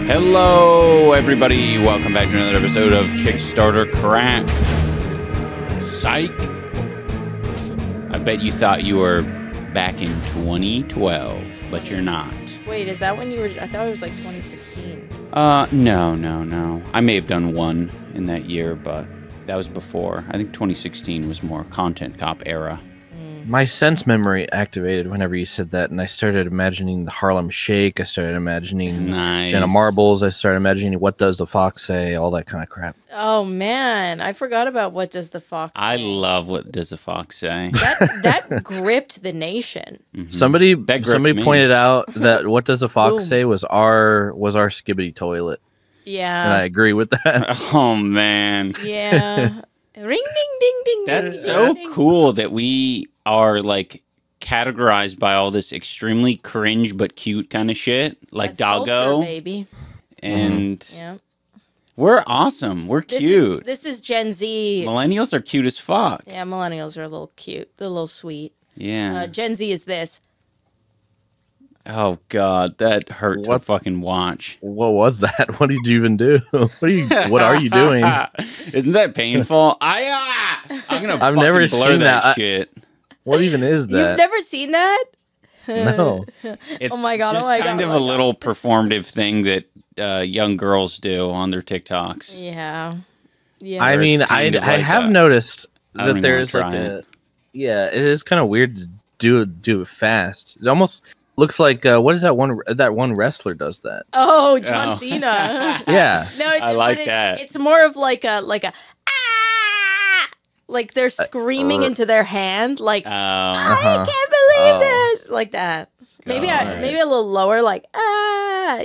Hello, everybody. Welcome back to another episode of Kickstarter Crap. Psych. I bet you thought you were back in 2012, but you're not. Wait, is that when you were... I thought it was like 2016. No. I may have done one in that year, but that was before. I think 2016 was more Content Cop era. My sense memory activated whenever you said that, and I started imagining the Harlem Shake. I started imagining Jenna Marbles. I started imagining What Does the Fox Say, all that kind of crap. Oh, man. I forgot about What Does the Fox Say. I love What Does the Fox Say. That gripped the nation. Mm-hmm. Somebody pointed out that What Does the Fox Say was our Skibbity toilet. Yeah. And I agree with that. Oh, man. Yeah. Ring, ding, ding, ding. That's so cool that we are like categorized by all this extremely cringe but cute kind of shit, like That's Doggo, culture, baby. And Yeah. we're awesome. We're cute. This is Gen Z. Millennials are cute as fuck. Yeah, millennials are a little cute. They're a little sweet. Yeah. Gen Z is this. Oh God, that hurt to fucking watch. What was that? What did you even do? What are you doing? Isn't that painful? I'm gonna. I've never blur seen that shit. What even is that? You've never seen that? No. It's Oh my God, just oh my kind God, of oh my a God. little performative thing that young girls do on their TikToks. Yeah. Yeah. I mean, it's I kind of like have noticed I don't that even there's wanna like try a... it. Yeah, it is kind of weird to do it fast. It almost looks like what is that one wrestler does that? Oh, John Oh. Cena. Yeah. No, it's, I like but that. It's more of like a ah! Like they're screaming into their hand, like I can't believe this, like that. Maybe Alright. maybe a little lower, like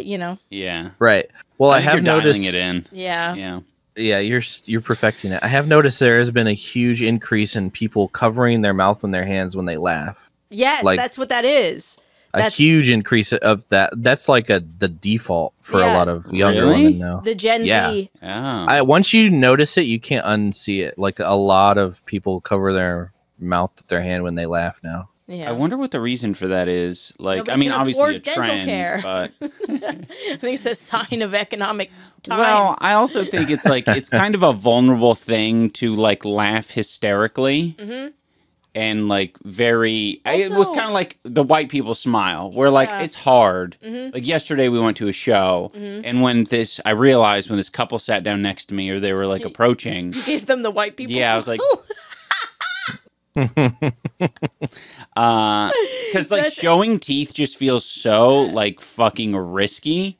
you know. Yeah. Right. Well, I think have you're dialing noticed it in. Yeah. Yeah. Yeah, you're perfecting it. I have noticed there has been a huge increase in people covering their mouth and their hands when they laugh. Yes, Like- that's what that is. A huge increase of that. That's like the default for Yeah. a lot of younger Really? women now. The Gen Yeah. Z. Oh. Once you notice it, you can't unsee it. Like a lot of people cover their mouth with their hand when they laugh now. Yeah. I wonder what the reason for that is. Like, Nobody I mean, can obviously a afford dental trend, care. but I think it's a sign of economic times. well, I also think it's like it's kind of a vulnerable thing to like laugh hysterically. And like it was Also- kind of like the white people smile. Where like Yeah. it's hard. Like yesterday we went to a show, and when I realized when this couple sat down next to me or they were like approaching. You gave them the white people. Yeah, I was like, because like showing teeth just feels so like fucking risky.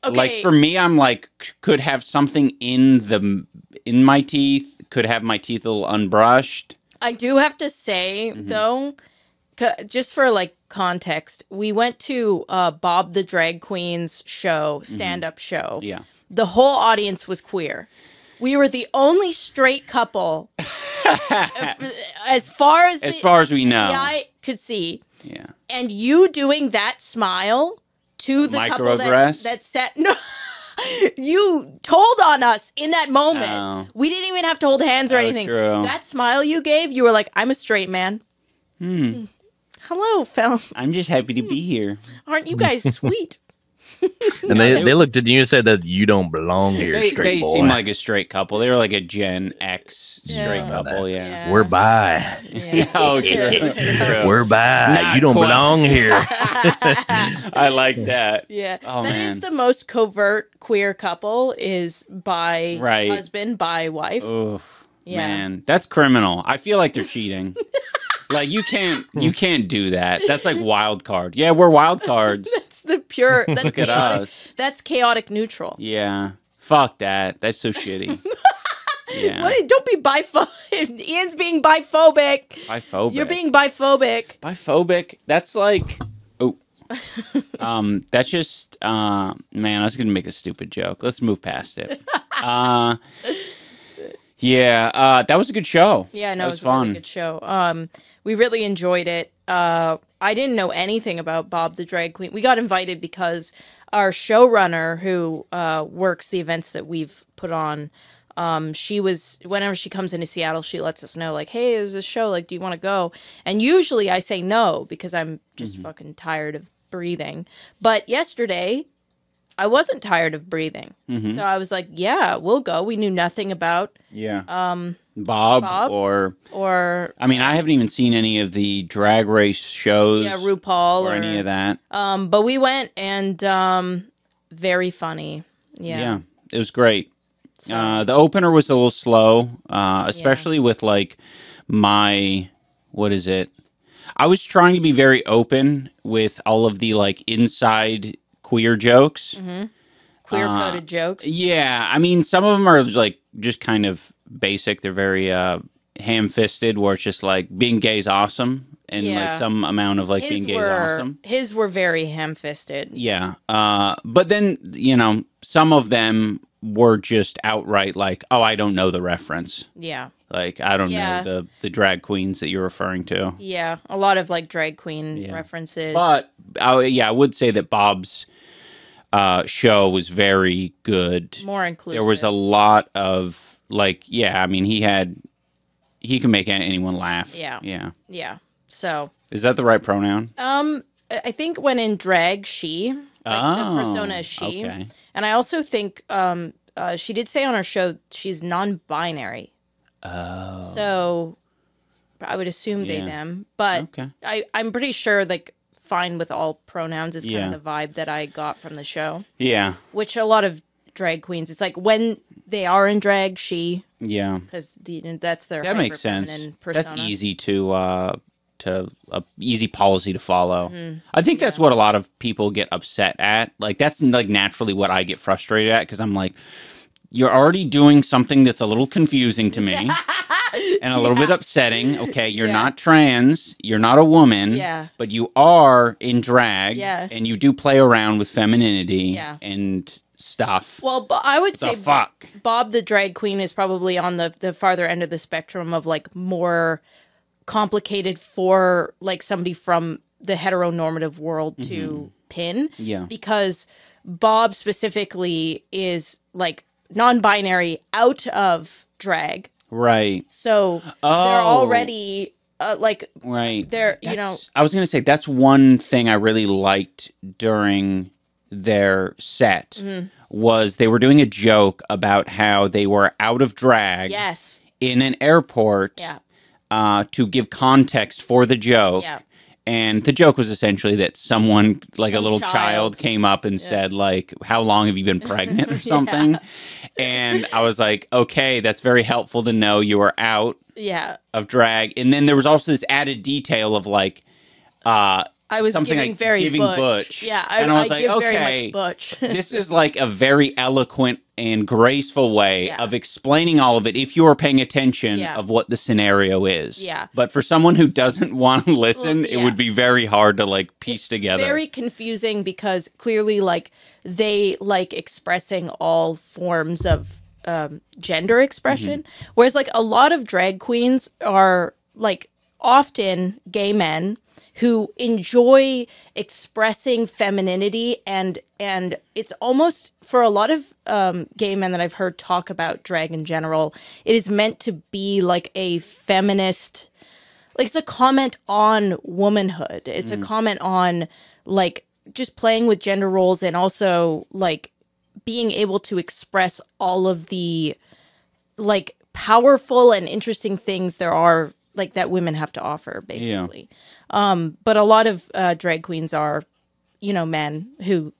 okay. Like for me, I'm like could have something in my teeth, could have my teeth a little unbrushed. I do have to say though, just for like context, we went to Bob the Drag Queen's show, stand-up show. Yeah. The whole audience was queer. We were the only straight couple, as far as we know. the eye could see. Yeah. And you doing that smile to the couple Microaggress? that sat no. You told on us in that moment. Oh. We didn't even have to hold hands or anything. true. That smile you gave, you were like, I'm a straight man. Hello, fella. I'm just happy to be here. Aren't you guys sweet? And they looked at you and said that you don't belong here, They straight boy. seem like a straight couple. They were like a Gen X straight Yeah. couple. Yeah. We're bi. Yeah. Oh, true. True. We're bi. Not You don't quite. belong here. I like that. Yeah. Oh, That man. is the most covert queer couple is by Right. husband, by wife. Oof, Yeah. man, that's criminal. I feel like they're cheating. Like you can't do that. That's like wild card. Yeah, we're wild cards. That's the pure, that's Look at chaotic. us. That's chaotic neutral. Yeah, fuck that. That's so shitty. Yeah, What? Don't be biphobic. Ian's being biphobic. biphobic. You're being biphobic. biphobic. That's like, that's just, man. I was gonna make a stupid joke. Let's move past it. Yeah, that was a good show. Yeah, no, that it was a really fun. good show. We really enjoyed it. I didn't know anything about Bob the Drag Queen. We got invited because our showrunner, who works the events that we've put on, she was, whenever she comes into Seattle, she lets us know, like, hey, there's a show, like, do you want to go? And usually I say no because I'm just fucking tired of breathing. But yesterday, I wasn't tired of breathing. So I was like, yeah, we'll go. We knew nothing about Bob or I mean, I haven't even seen any of the drag race shows. Yeah, RuPaul or any of that. But we went and very funny. Yeah. It was great. The opener was a little slow, especially with like what is it? I was trying to be very open with all of the like inside queer jokes. Queer coded jokes. Yeah. I mean, some of them are like just kind of basic. They're very ham-fisted, where it's just like being gay is awesome. And like some amount of like being gay is awesome. His were very ham-fisted. Yeah. But then, you know, some of them were just outright like, oh, I don't know the reference. Yeah. Like, I don't know the drag queens that you're referring to. Yeah. A lot of like drag queen references. But I would say that Bob's show was very good. More inclusive. There was a lot of like, I mean, he can make anyone laugh. Yeah. Yeah. Yeah. So. Is that the right pronoun? I think when in drag, she. Like the persona is she. Okay. And I also think she did say on her show she's non-binary. Oh. So I would assume they, them. But I'm pretty sure like fine with all pronouns is kind of the vibe that I got from the show. Yeah. Which a lot of drag queens, it's like when they are in drag, she. Yeah. Because that's their that makes sense. Persona. That's easy to easy policy to follow. I think that's what a lot of people get upset at. Like that's like naturally what I get frustrated at, because I'm like, you're already doing something that's a little confusing to me and a little bit upsetting. Okay, you're not trans, you're not a woman, but you are in drag, and you do play around with femininity and stuff. Well, I would say fuck? Bob the drag queen is probably on the farther end of the spectrum of like more complicated for like somebody from the heteronormative world to pin. Yeah. Because Bob specifically is like non-binary out of drag. Right. So they're already like they're I was going to say that's one thing I really liked during their set was they were doing a joke about how they were out of drag in an airport to give context for the joke. Yeah. And the joke was essentially that someone, like a little child came up and said, like, how long have you been pregnant or something? And I was like, okay, that's very helpful to know you were out of drag. And then there was also this added detail of, like, I was something giving like very giving butch. Yeah, and I was like, give okay, very much butch. This is like a very eloquent and graceful way of explaining all of it if you are paying attention of what the scenario is. Yeah. But for someone who doesn't want to listen, it would be very hard to like piece together. Very confusing because clearly like they like expressing all forms of gender expression. Whereas like a lot of drag queens are like often gay men who enjoy expressing femininity, and it's almost, for a lot of gay men that I've heard talk about drag in general, it is meant to be like a feminist, like it's a comment on womanhood. It's a comment on like just playing with gender roles and also like being able to express all of the like powerful and interesting things there are like that women have to offer, basically. But a lot of drag queens are, men who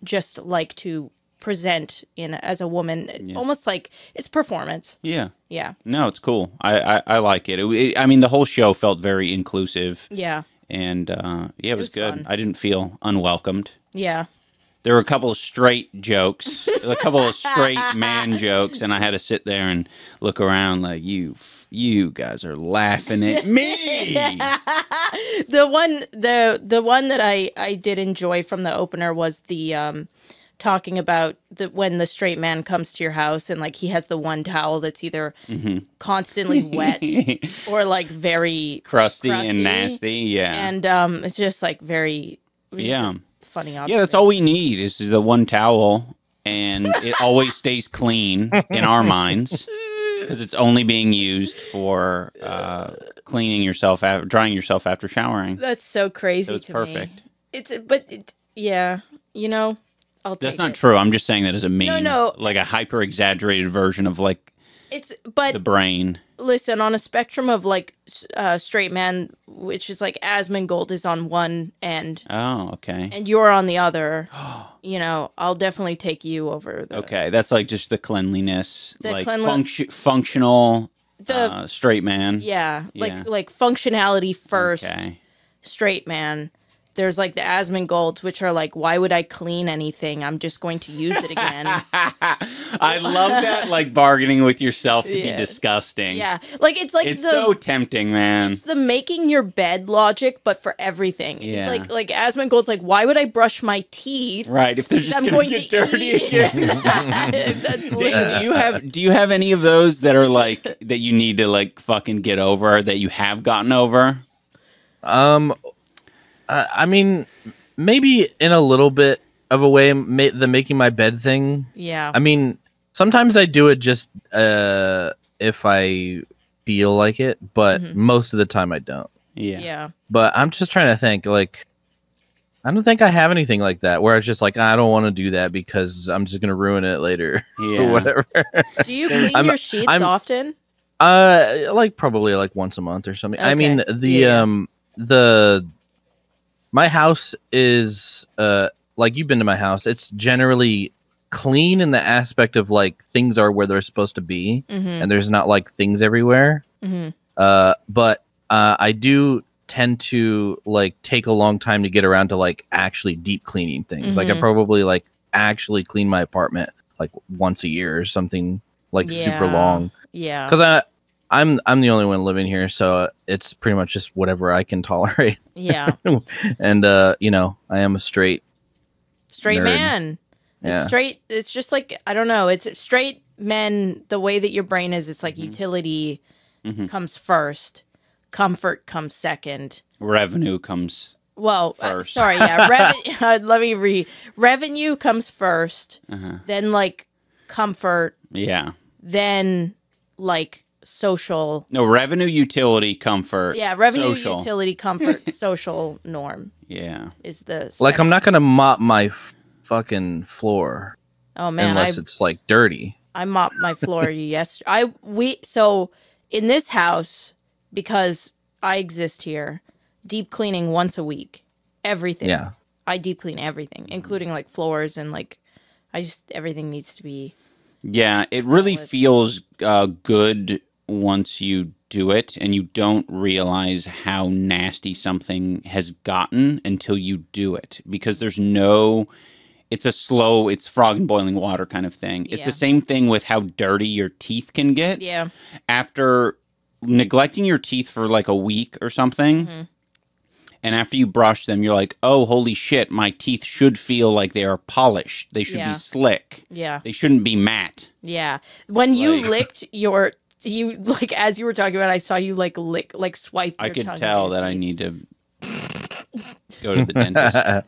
just like to present as a woman, almost like it's performance. Yeah. Yeah. No, it's cool. I like it. I mean, the whole show felt very inclusive. Yeah. And it was good. Fun. I didn't feel unwelcomed. Yeah. There were a couple of straight jokes, a couple of straight man jokes, and I had to sit there and look around like, you guys are laughing at me. The one that I did enjoy from the opener was the talking about when the straight man comes to your house and like he has the one towel that's either constantly wet or like very crusty and nasty. Yeah. And it's just like very funny. Yeah, that's all we need is the one towel, and it always stays clean in our minds because it's only being used for cleaning yourself, drying yourself after showering. That's so crazy. So it's perfect. Me. I'll take That's not it. true. I'm just saying that as a meme. No. Like a hyper exaggerated version of like But the brain. listen, on a spectrum of like straight man, which is like Asmongold is on one end, Oh, okay. and you're on the other. I'll definitely take you over. Okay, that's like just the cleanliness, The like The functional straight man. yeah, Yeah. like functionality first. Okay. Straight man. There's like the Asmongold, which are like, why would I clean anything? I'm just going to use it again. I love that, like bargaining with yourself to be disgusting. Yeah, like it's so tempting, man. It's the making your bed logic, but for everything. Yeah. Like Asmongold's like, why would I brush my teeth? Right, if they're just I'm gonna going get to dirty eat. again. That's Do you have any of those that are like that you need to like fucking get over that you have gotten over? I mean, maybe in a little bit of a way, the making my bed thing. Yeah. I mean, sometimes I do it just if I feel like it, but most of the time I don't. Yeah. But I'm just trying to think, like, I don't think I have anything like that where it's just like, I don't want to do that because I'm just going to ruin it later or whatever. Do you clean your sheets often? Like probably like once a month or something. Okay. I mean, my house is like, you've been to my house. It's generally clean in the aspect of like things are where they're supposed to be, and there's not like things everywhere. But I do tend to like take a long time to get around to like actually deep cleaning things. Like I probably like actually clean my apartment like once a year or something, like super long. Yeah. Because I'm the only one living here, so it's pretty much just whatever I can tolerate. Yeah. And I am a straight nerd. Man. Yeah. It's just like, I don't know, it's straight men, the way that your brain is, it's like utility comes first, comfort comes second, revenue comes first. Revenue comes first, then like comfort, then like social. No, revenue, utility, comfort. Yeah, revenue, social. utility, comfort, social norm. Yeah. Is the like, I'm not gonna mop my fucking floor. Oh man, unless it's like dirty. I mopped my floor yesterday. So in this house, because I exist here, deep cleaning once a week. Everything. Yeah. I deep clean everything, including like floors and like everything needs to be. Yeah, it really feels good once you do it, and you don't realize how nasty something has gotten until you do it, because it's frog in boiling water kind of thing. It's the same thing with how dirty your teeth can get. Yeah. After neglecting your teeth for like a week or something, and after you brush them, you're like, oh, holy shit, my teeth should feel like they are polished. They should be slick. Yeah. They shouldn't be matte. Yeah. When you licked like, as you were talking about, I saw you like swipe your I could tongue tell that I need to go to the dentist.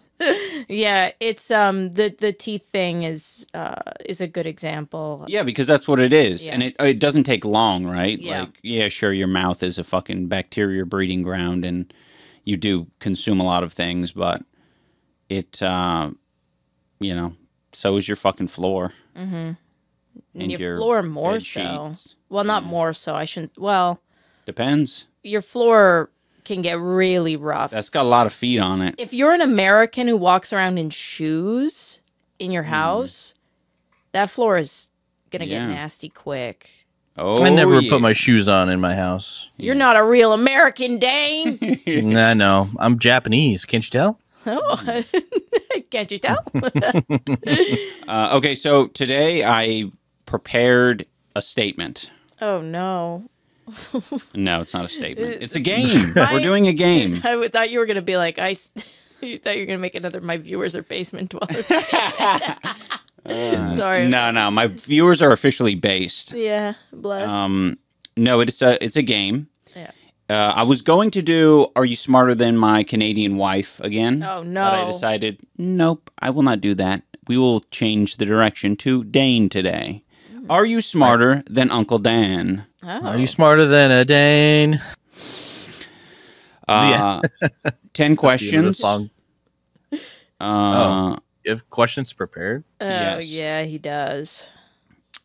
Yeah, it's the teeth thing is a good example. Yeah, because that's what it is. And it doesn't take long, right? Yeah. Like, yeah, sure, your mouth is a fucking bacteria breeding ground and you do consume a lot of things, but it so is your fucking floor. And your floor more so. Sheets. Well, not more so. I shouldn't. Well, depends. Your floor can get really rough. That's got a lot of feet on it. If you're an American who walks around in shoes in your house, that floor is gonna get nasty quick. Oh, I never put my shoes on in my house. You're not a real American, Dane. I know. I'm Japanese. Can't you tell? Oh, can't you tell? Okay, so today I prepared a statement. Oh, no. No, it's not a statement. It's a game. We're doing a game. I thought you were going to be like, you thought you were going to make another My Viewers Are Basement Dwellers. Sorry. No. My viewers are officially based. Yeah, bless. No, it's a game. Yeah. I was going to do Are You Smarter Than My Canadian Wife again. Oh, no. But I decided, nope, I will not do that. We will change the direction to Dane today. Are you smarter than Uncle Dan? Oh. Are you smarter than a Dane? 10 questions. Song. have questions prepared? Oh, Yes. yeah, he does.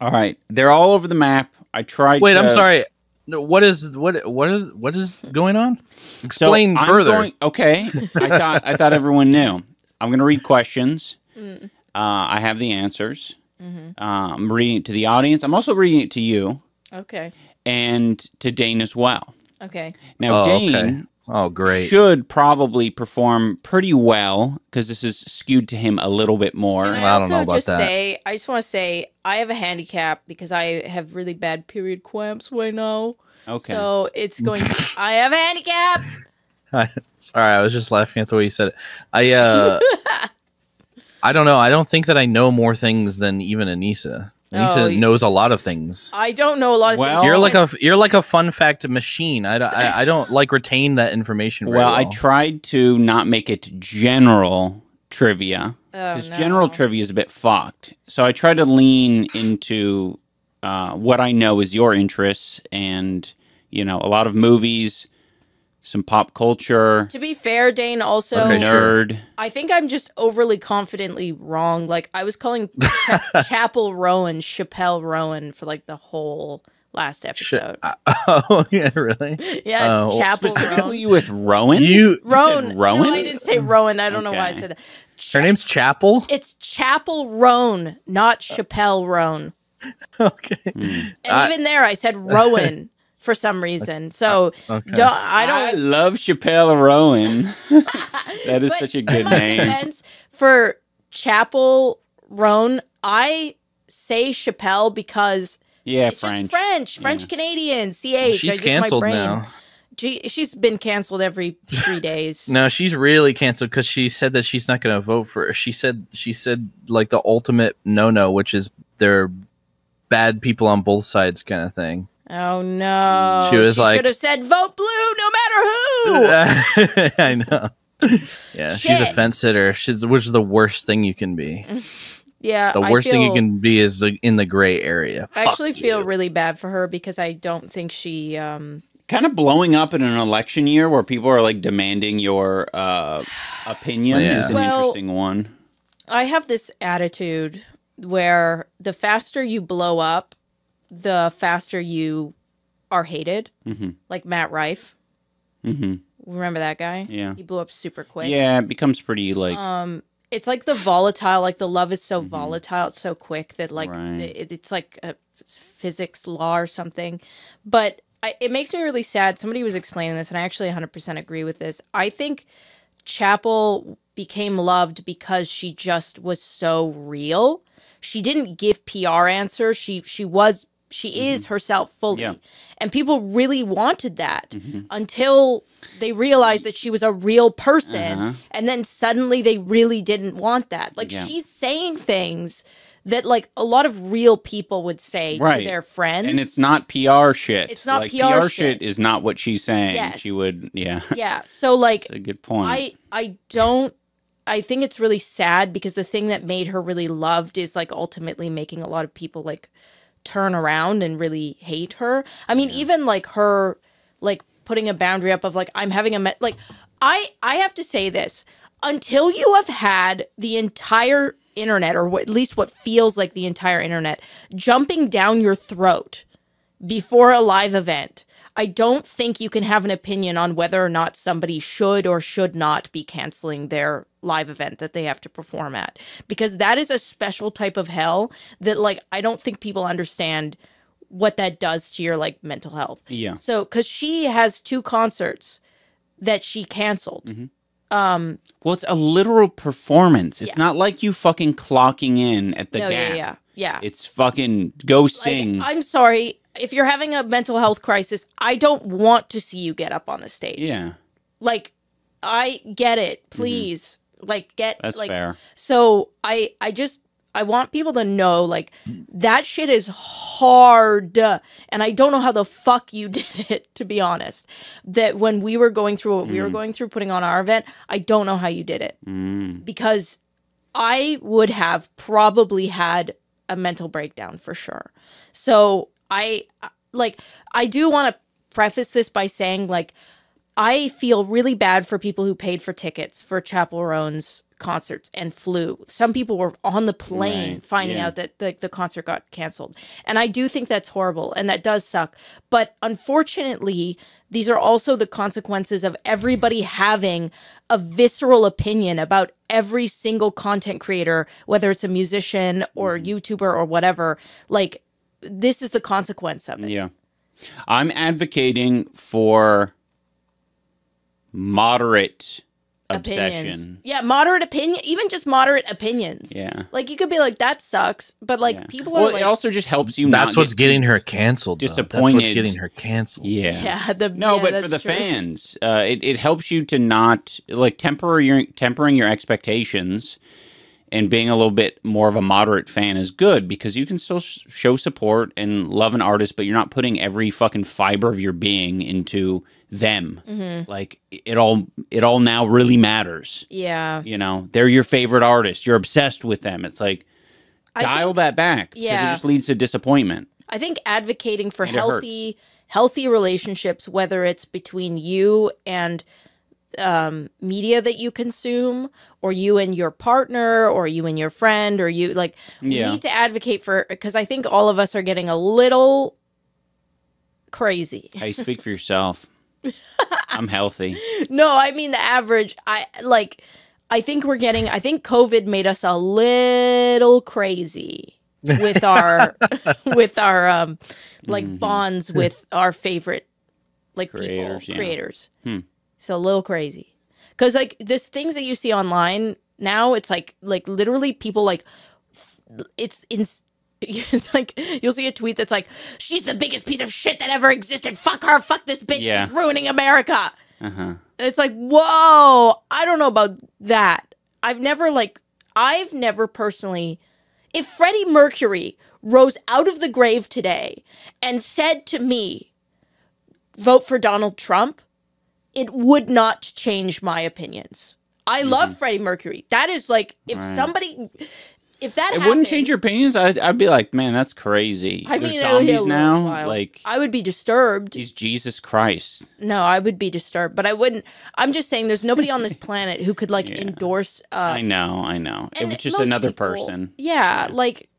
All right. They're all over the map. I tried Wait, to... I'm sorry. No, what is going on? Explain I'm further. Okay. I thought everyone knew. I'm going to read questions. I have the answers. I'm reading it to the audience. I'm also reading it to you Okay. and to Dane as well. Okay. Now, Oh, Dane okay. Oh, great. should probably perform pretty well because this is skewed to him a little bit more. Can I don't know about just that. say, I just want to say, I have a handicap because I have really bad period cramps right now. Okay. So it's going to, I have a handicap. Sorry, I was just laughing at the way you said it. I don't know. I don't think that I know more things than even Anissa. Anissa Oh, knows a lot of things. I don't know a lot of Well- things. You're like a fun fact machine. I don't like retain that information very Well, well. I tried to not make it general trivia Oh, because no. general trivia is a bit fucked. So I tried to lean into what I know is your interests and, a lot of movies, some pop culture, To be fair, Dane, also, Okay, sure. nerd. I think I'm just overly confidently wrong. Like, I was calling Chapel Rowan Chappelle Rowan for, like, the whole last episode. Oh yeah, really? Yeah, it's Oh, Chapel Rowan. Specifically with Rowan? You Rowan. said Rowan? No, I didn't say Rowan. I don't know why I Okay. said that. her name's Chapel. It's Chapel Roan, not Chappelle Roan. Okay. And even there, I said Rowan for some reason. So Okay. I I don't. love Chappelle Rowan. That is But such a in good my name. defense, for Chapel Roan, I say Chappelle because Yeah, it's French. just French Canadian, CH. She's just canceled my brain. now. She's been canceled every 3 days. No, she's really canceled because she said that she's not going to vote for. She said like the ultimate no, which is they're bad people on both sides kind of thing. Oh no! She was like- should have said vote blue, no matter who. I know. Yeah, she's a Shit. fence sitter. Which is the worst thing you can be. Yeah, The I worst thing you feel- can be is in the gray area. I actually Fuck feel you. really bad for her because I don't think she. Kind of blowing up in an election year where people are like demanding your opinion Yeah. is an Well- interesting one. I have this attitude where the faster you blow up, the faster you are hated. Mm-hmm. Like Matt Rife. Mm-hmm. Remember that guy? Yeah. He blew up super quick. Yeah, it becomes pretty like It's like the volatile, like the love is so volatile, it's so quick that like Right. it's like a physics law or something. But it makes me really sad. Somebody was explaining this, and I actually 100% agree with this. I think Chapel became loved because she just was so real. She didn't give PR answers. She is herself fully. Yeah. And people really wanted that until they realized that she was a real person. And then suddenly they really didn't want that. Like Yeah. she's saying things that like a lot of real people would say Right. to their friends. and it's not PR shit. It's not like, PR shit shit. is not what she's saying. Yes. She would yeah. yeah. So like That's a good point. I think it's really sad because the thing that made her really loved is like ultimately making a lot of people like turn around and really hate her. I mean, even like her like putting a boundary up of like I'm having like I have to say this. Until you have had the entire internet, or at least what feels like the entire internet, jumping down your throat before a live event, I don't think you can have an opinion on whether or not somebody should or should not be canceling their live event that they have to perform at. Because that is a special type of hell that, like, I don't think people understand what that does to your, like, mental health. Yeah. So, because she has 2 concerts that she canceled. Well, it's a literal performance. It's not like you fucking clocking in at the No, Gap. yeah. It's fucking go Like, sing. I'm sorry. If you're having a mental health crisis, I don't want to see you get up on the stage. yeah, Like, I get it. Please. Like, get that's like fair. So I want people to know, like, that shit is hard. And I don't know how the fuck you did it, to be honest. That when we were going through what we were going through putting on our event, I don't know how you did it. Because I would have probably had a mental breakdown for sure. So I do want to preface this by saying, like, I feel really bad for people who paid for tickets for Chapel Roan's concerts and flew. Some people were on the plane Right, finding yeah. out that the concert got canceled. And I do think that's horrible and that does suck. But unfortunately, these are also the consequences of everybody having a visceral opinion about every single content creator, whether it's a musician or YouTuber or whatever. Like, this is the consequence of it. Yeah. I'm advocating for moderate Opinions. obsession. Yeah, moderate opinion, even just moderate opinions. Yeah. Like, you could be like, that sucks, but like, Yeah. people Well, are like, it also just helps you That's not what's get getting her canceled. Though. That's disappointed. what's getting her canceled. Yeah. yeah, No, yeah, but for that's the true. fans, it helps you to not like tempering your expectations, and being a little bit more of a moderate fan is good because you can still show support and love an artist, but you're not putting every fucking fiber of your being into them. Mm-hmm. Like it all now really matters. Yeah. You know, they're your favorite artist. You're obsessed with them. It's like dial that back because yeah. it just leads to disappointment. I think advocating for And it healthy relationships, whether it's between you and media that you consume, or you and your partner, or you and your friend, or you like, we Yeah. need to advocate for, because I think all of us are getting a little crazy. Hey, speak for yourself. I'm healthy. No, I mean the average. I think COVID made us a little crazy with our with our like bonds with our favorite like Creators, people, yeah. creators. Hmm. So a little crazy. Cuz like this things that you see online now, it's like literally people like it's like you'll see a tweet that's like, she's the biggest piece of shit that ever existed. Fuck her. Fuck this bitch. Yeah. She's ruining America. Uh-huh. And it's like, whoa, I don't know about that. I've never personally, if Freddie Mercury rose out of the grave today and said to me, vote for Donald Trump, it would not change my opinions. I love Freddie Mercury. That is like, if Right. somebody, if that It happened, wouldn't change your opinions. I'd be like, man, that's crazy. I There's mean, it would be a zombies little now. wild. Like I would be disturbed. he's Jesus Christ. No, I would be disturbed, but I wouldn't. I'm just saying, there's nobody on this planet who could like Yeah. endorse. I know. It and was just most another people- person. Yeah, like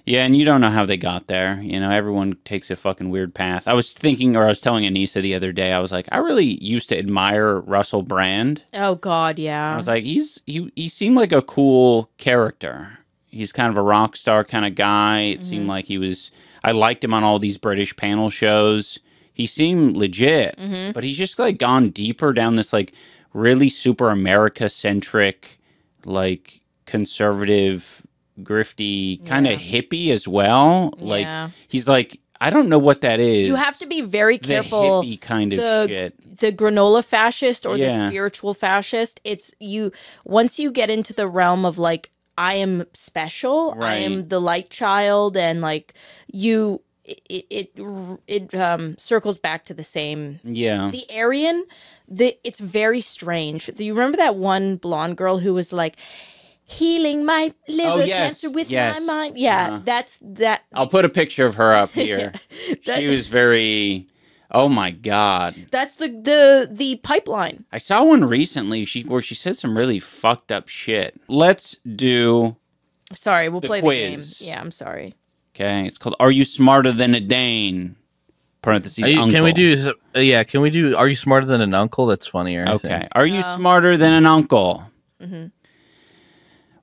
Yeah, and you don't know how they got there. You know, everyone takes a fucking weird path. I was telling Anissa the other day, I was like, I really used to admire Russell Brand. oh god, yeah. I was like, he seemed like a cool character. He's kind of a rock star kind of guy. It seemed like I liked him on all these British panel shows. He seemed legit, but he's just like gone deeper down this like really super America centric, like conservative, grifty kind of hippie as well. Like Yeah. he's like, I don't know what that is. You have to be very the careful. hippie kind of the shit. the granola fascist or the Yeah. spiritual fascist. It's you once you get into the realm of like, I am special, I Right. am the light child, and like you, it circles back to the same. Yeah. The Aryan, it's very strange. Do you remember that one blonde girl who was like, healing my liver yes, cancer with yes. my mind? Yeah, Uh-huh. that's that. I'll put a picture of her up here. That- She was very. Oh my god! That's the pipeline. I saw one recently. Where she said some really fucked up shit. Let's do. Sorry, we'll The play quiz. the game. Yeah, I'm sorry. Okay, it's called "Are You Smarter Than a Dane?" Parentheses. Uncle. Can we do? Yeah, can we do? Are you smarter than an uncle? That's funnier. I Okay. think. Are you Oh. smarter than an uncle? Mm-hmm.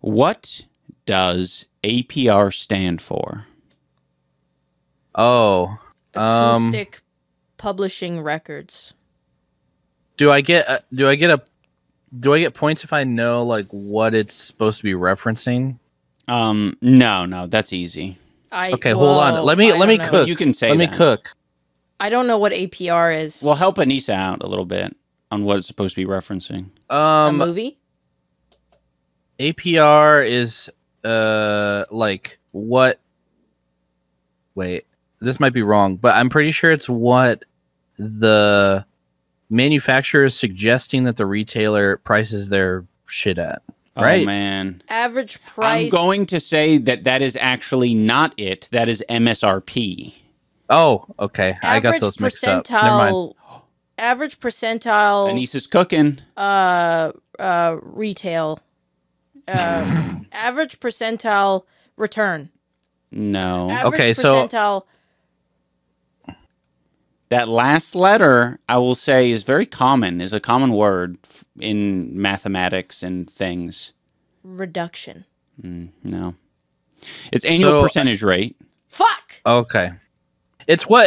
What does APR stand for? Oh. Acoustic Publishing Records. Do I get points if I know like what it's supposed to be referencing? No, that's easy. Okay, hold on. Let me don't know. cook. You can say Let me that. cook. I don't know what APR is. Well, help Anissa out a little bit on what it's supposed to be referencing. a movie? APR is like what? Wait, this might be wrong, but I'm pretty sure it's what the manufacturer is suggesting that the retailer prices their shit at. Right? Oh man. Average price. I'm going to say that is actually not it. That is MSRP. Oh, okay. I got Average those mixed up. Never mind. percentile. Average percentile. Anissa's cooking. Retail. average percentile return. No. Average Okay, so- percentile. That last letter, I will say, is very common, is a common word in mathematics and things. Reduction. No. It's annual So- percentage rate. Fuck. Okay. It's what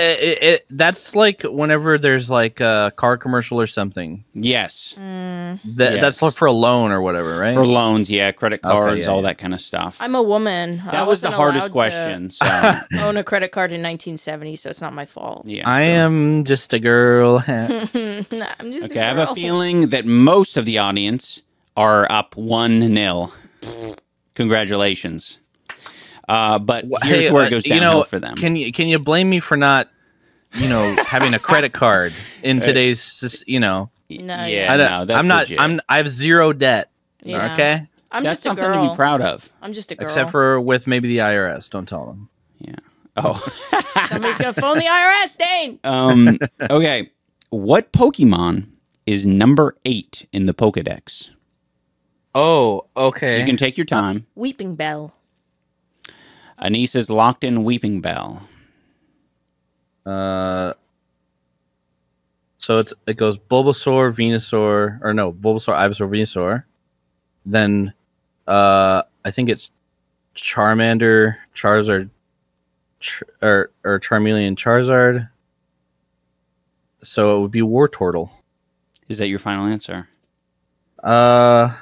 that's like whenever there's like a car commercial or something. Yes. That's Yes. for a loan or whatever, right? For loans, yeah, credit cards, yeah, all yeah. that kind of stuff. I'm a woman. That was the wasn't hardest allowed question. So, to own a credit card in 1970, so it's not my fault. yeah. I true. am just a girl. Nah, I'm just Okay, a I have a girl. feeling that most of the audience are up 1-0. Congratulations. But here's Hey, where it goes downhill for them. Can you blame me for not, having a credit card in today's, No, yeah, I don't- no, that's I'm not. legit. I have zero debt. Yeah. Okay, I'm That's just a something girl. to be proud of. I'm just a girl. except for with maybe the IRS. Don't tell them. Yeah. Oh. Somebody's gonna phone the IRS, Dane. Okay. What Pokemon is number 8 in the Pokedex? Oh, okay. You can take your time. Weeping Bell. Anise is locked in Weeping Bell. So it goes Bulbasaur, Venusaur, or no, Bulbasaur, Ivysaur, Venusaur. Then, I think it's Charmander, Charizard, or Charmeleon, Charizard. So it would be Wartortle. Is that your final answer? No,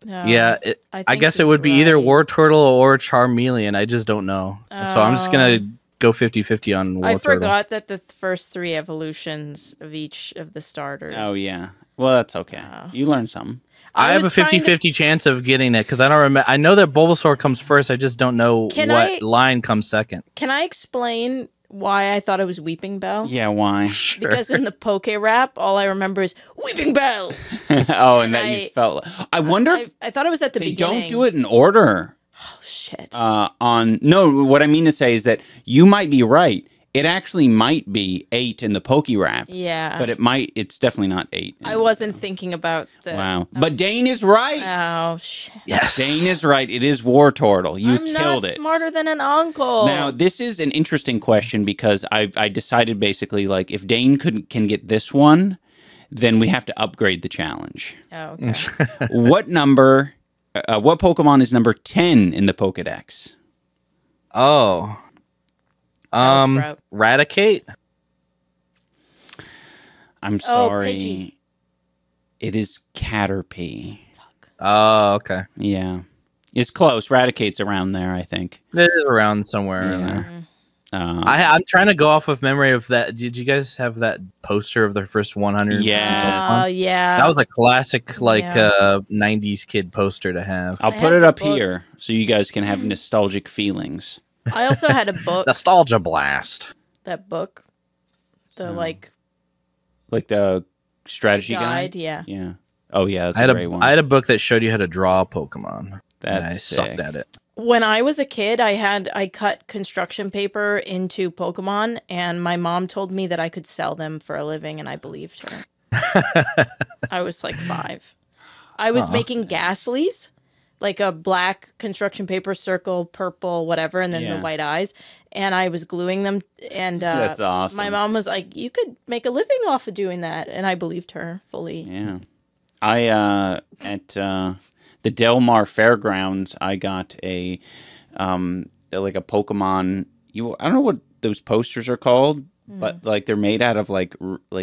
Yeah, I think guess it he's would be either right. Wartortle or Charmeleon. I just don't know. So I'm just gonna go 50-50 on Wartortle. I forgot that the first 3 evolutions of each of the starters. Oh, yeah. Well, that's okay. You learned something. I have a was trying to- 50-50 chance of getting it because I don't remember. I know that Bulbasaur comes first. I just don't know Can what I- line comes second. Can I explain why I thought it was Weeping Bell? Yeah, why? Because in the Poke Rap, all I remember is Weeping Bell. Oh, and that I- you felt. I wonder if I thought it was at the they beginning. don't do it in order. Oh, shit. No, what I mean to say is that you might be right. It actually might be 8 in the Poke Rap. Yeah. But it's definitely not 8. I wasn't thinking about the. Wow. But Dane is right. Oh, shit. Yes. Dane is right. It is Wartortle. You I'm killed not it. smarter than an uncle. Now, this is an interesting question because I decided basically like if Dane can get this one, then we have to upgrade the challenge. Oh, okay. What Pokemon is number 10 in the Pokedex? Oh. Bellsprout. Raticate? I'm sorry. Pidgey. It is Caterpie. Oh, okay. Yeah. It's close. Raticate's around there, I think. It is around somewhere. in Yeah. there. Mm-hmm. I'm trying to go off of memory of that. Did you guys have that poster of the first 100? Yes. Oh, yeah. That was a classic, Yeah. 90s kid poster to have. I'll I put had it the up book. here so you guys can have nostalgic feelings. I also had a book. Nostalgia Blast. That book. The, like, Like the strategy guide. Yeah. Yeah. Oh, yeah. That's I a had great one. I had a book that showed you how to draw a Pokemon. and That's I sick. sucked at it. When I was a kid, I cut construction paper into Pokemon, and my mom told me that I could sell them for a living, and I believed her. I was like 5. I was making Ghastlies, like a black construction paper circle, purple, whatever, and then Yeah. the white eyes, and I was gluing them. And That's awesome. My mom was like, "You could make a living off of doing that," and I believed her fully. Yeah. I at the Del Mar Fairgrounds, I got a Pokemon. I don't know what those posters are called, but like they're made out of like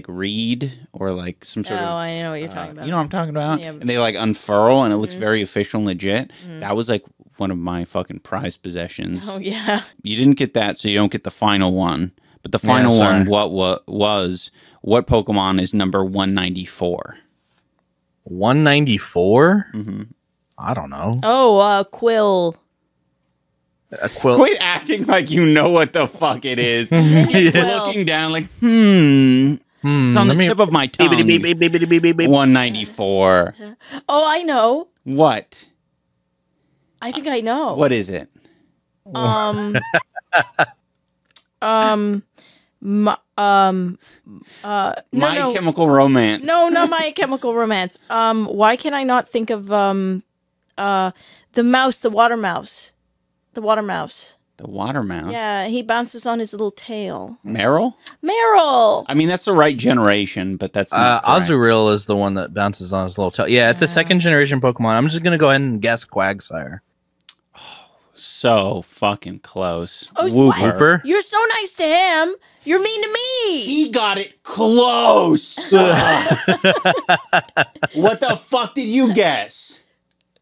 reed or like some sort Oh, of. I know what you're talking about. You know what I'm talking about? Yeah. And they like unfurl and it looks very official and legit. That was like one of my fucking prized possessions. Oh yeah. You didn't get that, so you don't get the final one. But the final sorry. one, what Pokemon is number 194? 194? I don't know. Oh, Quill. A quilt. Quit acting like you know what the fuck it is. Quill. Looking down like, it's on the tip of my tongue. 194. Oh, I know. What? I think I know. What is it? No, My Chemical Romance. no, not My Chemical Romance. Why can I not think of The mouse, the water mouse. The water mouse. The water mouse. Yeah, he bounces on his little tail. Meryl? Meryl! I mean, that's the right generation, but that's not correct. Azurill is the one that bounces on his little tail. Yeah, it's a second generation Pokemon. I'm just gonna go ahead and guess Quagsire. So fucking close. Oh, Wooper. what? Wooper? You're so nice to him. You're mean to me. He got it close. What the fuck did you guess?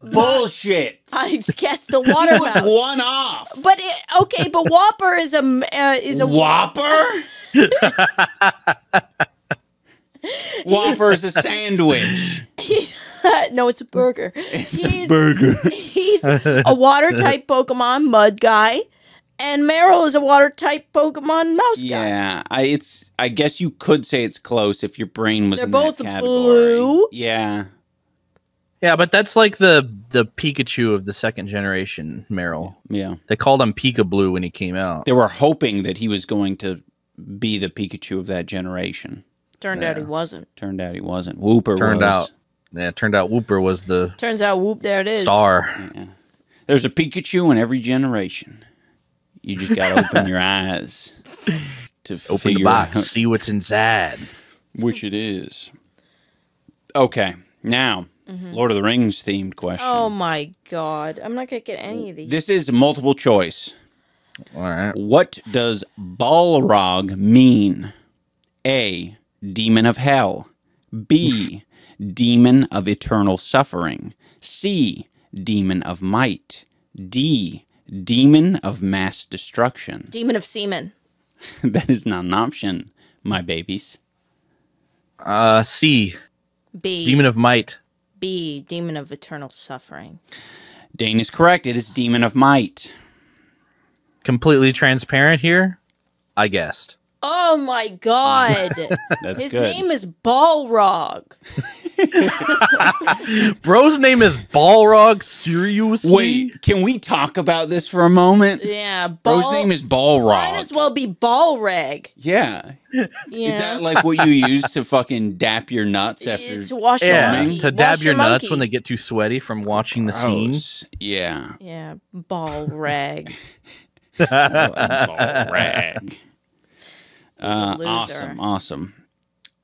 Bullshit. I guessed the water He was mouse. one off. But but Whopper is a Whopper? Whopper is a sandwich. No, it's a burger. He's Burger. He's a water type Pokemon mud guy, and Meryl is a water type Pokemon mouse guy. Yeah, I guess you could say it's close if your brain was They're in both that category. blue. Yeah. Yeah, but that's like the Pikachu of the second generation Meryl. Yeah. They called him Pika Blue when he came out. They were hoping that he was going to be the Pikachu of that generation. Turned out he wasn't. Turned out he wasn't. Wooper Turned was. out Wooper was the Turns out, whoop, there it is. star. Yeah. There's a Pikachu in every generation. You just got to open your eyes to Open the figure box, out see what's inside. which it is. Okay, now, Lord of the Rings themed question. Oh my god. I'm not going to get any of these. This is multiple choice. All right. What does Balrog mean? A. Demon of hell. B. Demon of eternal suffering. C. Demon of might. D. Demon of mass destruction. Demon of Semen. That is not an option, my babies. C. B. Demon of Might. B. Demon of eternal suffering. Dane is correct. It is Demon of might. Completely transparent here. I guessed. Oh my god. That's His good. name is Balrog. Bro's name is Balrog. Seriously? Wait, can we talk about this for a moment? Yeah, Bro's name is Might Balrog. as well be Balreg. Yeah. Yeah. Is that like what you use to fucking dap your nuts after? It's wash your Yeah, monkey. to dab Wash your nuts monkey. when they get too sweaty from watching the scene. Gross. Yeah. Yeah, Balreg. Rag. He's a loser. Awesome.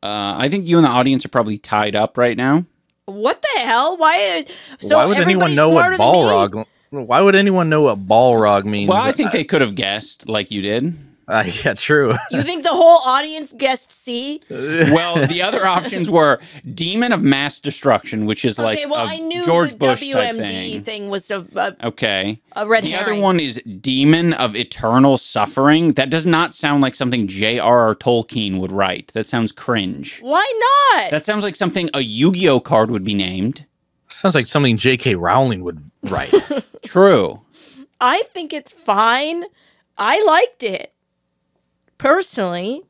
I think you and the audience are probably tied up right now. What the hell? Why? So Why would anyone everybody's know what smarter than me? Balrog? Why would anyone know what Balrog means? Well, I think they could have guessed like you did. Yeah, true. You think the whole audience guessed C? Well, the other options were Demon of Mass Destruction, which is like Okay, well, a I knew George the Bush type WMD thing. was Okay. a red The herring. other one is Demon of Eternal Suffering. That does not sound like something J.R.R. Tolkien would write. That sounds cringe. Why not? That sounds like something a Yu-Gi-Oh card would be named. Sounds like something J.K. Rowling would write. True. I think it's fine. I liked it. Personally.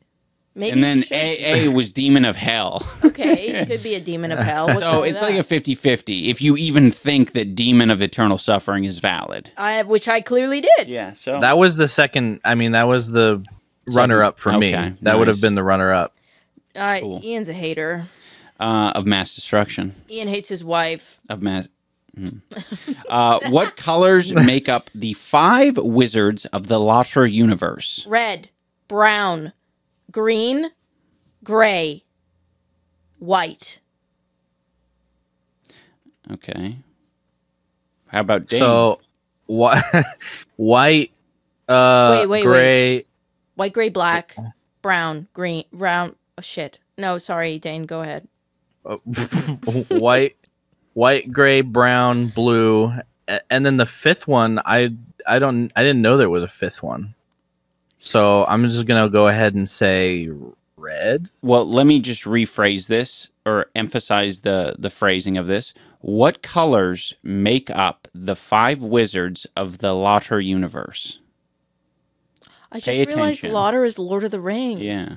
Maybe And then you should- AA was Demon of Hell. Okay, it could be a demon of hell. What's wrong So with it's like a that? 50-50 if you even think that Demon of Eternal Suffering is valid. Which I clearly did. Yeah, so That was the second. I mean, that was the runner-up for me. Okay, That would have nice. been the runner-up. Cool. Ian's a hater. of mass destruction. Ian hates his wife. Of mass. What colors make up the 5 wizards of the Lotter universe? Red, brown, green, gray, white. Okay. How about Dave? So, white, Wait. gray. White, gray, black, brown, green, brown. Oh, shit. No, sorry, Dane. Go ahead. white, gray, brown, blue, and then the fifth one. I didn't know there was a fifth one. So I'm just gonna go ahead and say red. Well, let me just rephrase this or emphasize the phrasing of this. What colors make up the 5 wizards of the Lotter universe? I just Pay realized attention. Lauder is Lord of the Rings. Yeah.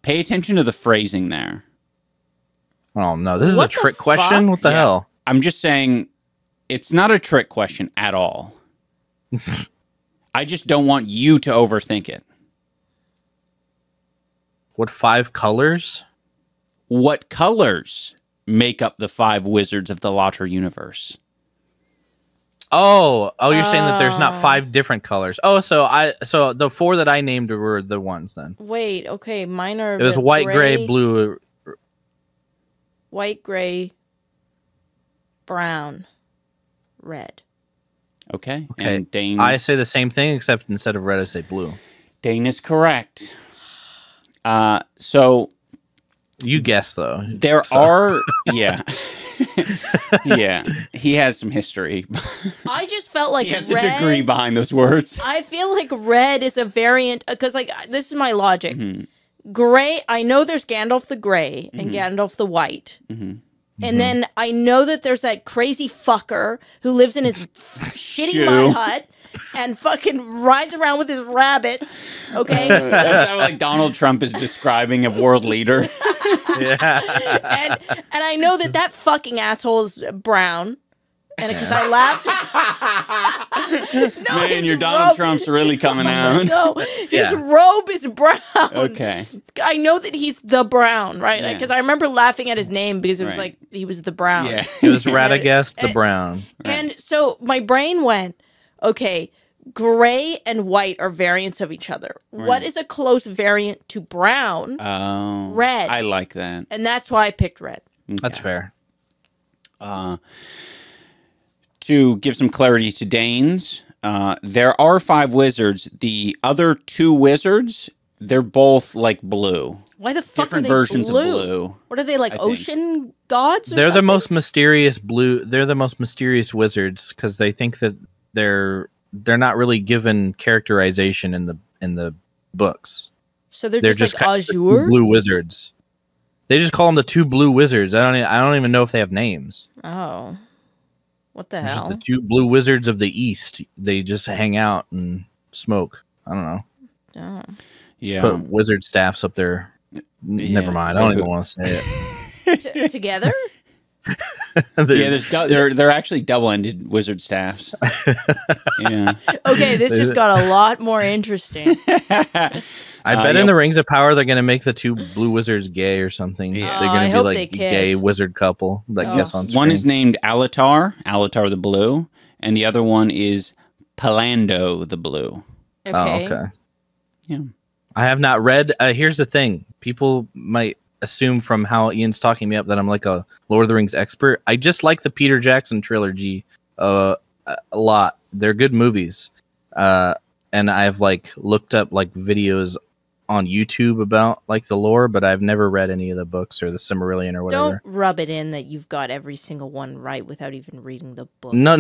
Pay attention to the phrasing there. Oh no, this is a What the trick question. fuck? What the Yeah. hell? I'm just saying it's not a trick question at all. I just don't want you to overthink it. What 5 colors? What colors make up the 5 wizards of the Lotter universe? Oh, you're saying that there's Oh. not 5 different colors. Oh, so the 4 that I named were the ones then. Wait, okay, mine are. It was the white, gray, blue. white, gray, brown, red. Okay. Okay. And Dane. I say the same thing, except instead of red, I say blue. Dane is correct. So You guess though. there are, yeah, yeah. He has some history. I just felt like He has red. a degree behind those words. I feel like red is a variant because, like, this is my logic. Mm-hmm. Gray. I know there's Gandalf the Gray and Gandalf the White. Mm-hmm. And then I know that there's that crazy fucker who lives in his shitty Shoe. mud hut and fucking rides around with his rabbits. Okay. That's how like Donald Trump is describing a world leader. Yeah. and I know that that fucking asshole is brown. And because I laughed. No, Man, his your Donald robe- Trump's really coming out. No, his Yeah. robe is brown. Okay. I know that he's the Brown, right? Yeah. Because I remember laughing at his name because it was Right. like he was the Brown. Yeah. It was Radagast the Brown. And so my brain went, okay, gray and white are variants of each other. What is a close variant to brown? Oh. Red. I like that. And that's why I picked red. That's fair. To give some clarity to Danes, there are 5 wizards. The other 2 wizards, they're both like blue. Why the fuck Different are they versions blue? of blue. What are they, like I think. ocean gods? Or They're the something? most mysterious blue. They're the most mysterious wizards because they think that they're not really given characterization in the books. So they're, They're just like kind of the two azure? blue wizards. They just call them the 2 blue wizards. I don't even know if they have names. Oh. What the They're just hell? the 2 blue wizards of the East. They just hang out and smoke. I don't know. Oh. Yeah. Put wizard staffs up there. Never mind. I don't even want to say it. Together? Yeah, they're actually double-ended wizard staffs. Yeah. Okay, this just got a lot more interesting. I bet in the Rings of Power they're gonna make the 2 blue wizards gay or something. Yeah. They're Oh, gonna I be hope like they a kiss. gay wizard couple that gets on screen. One is named Alatar the blue, and the other one is Palando the blue. Okay. Oh, okay. Yeah. I have not read. Here's the thing: people might assume from how Ian's talking me up that I'm like a Lord of the Rings expert. I just like the Peter Jackson trilogy a lot. They're good movies, and I've like looked up like videos on YouTube about like the lore, but I've never read any of the books or the Silmarillion or whatever. Don't rub it in that you've got every single one right without even reading the book. No.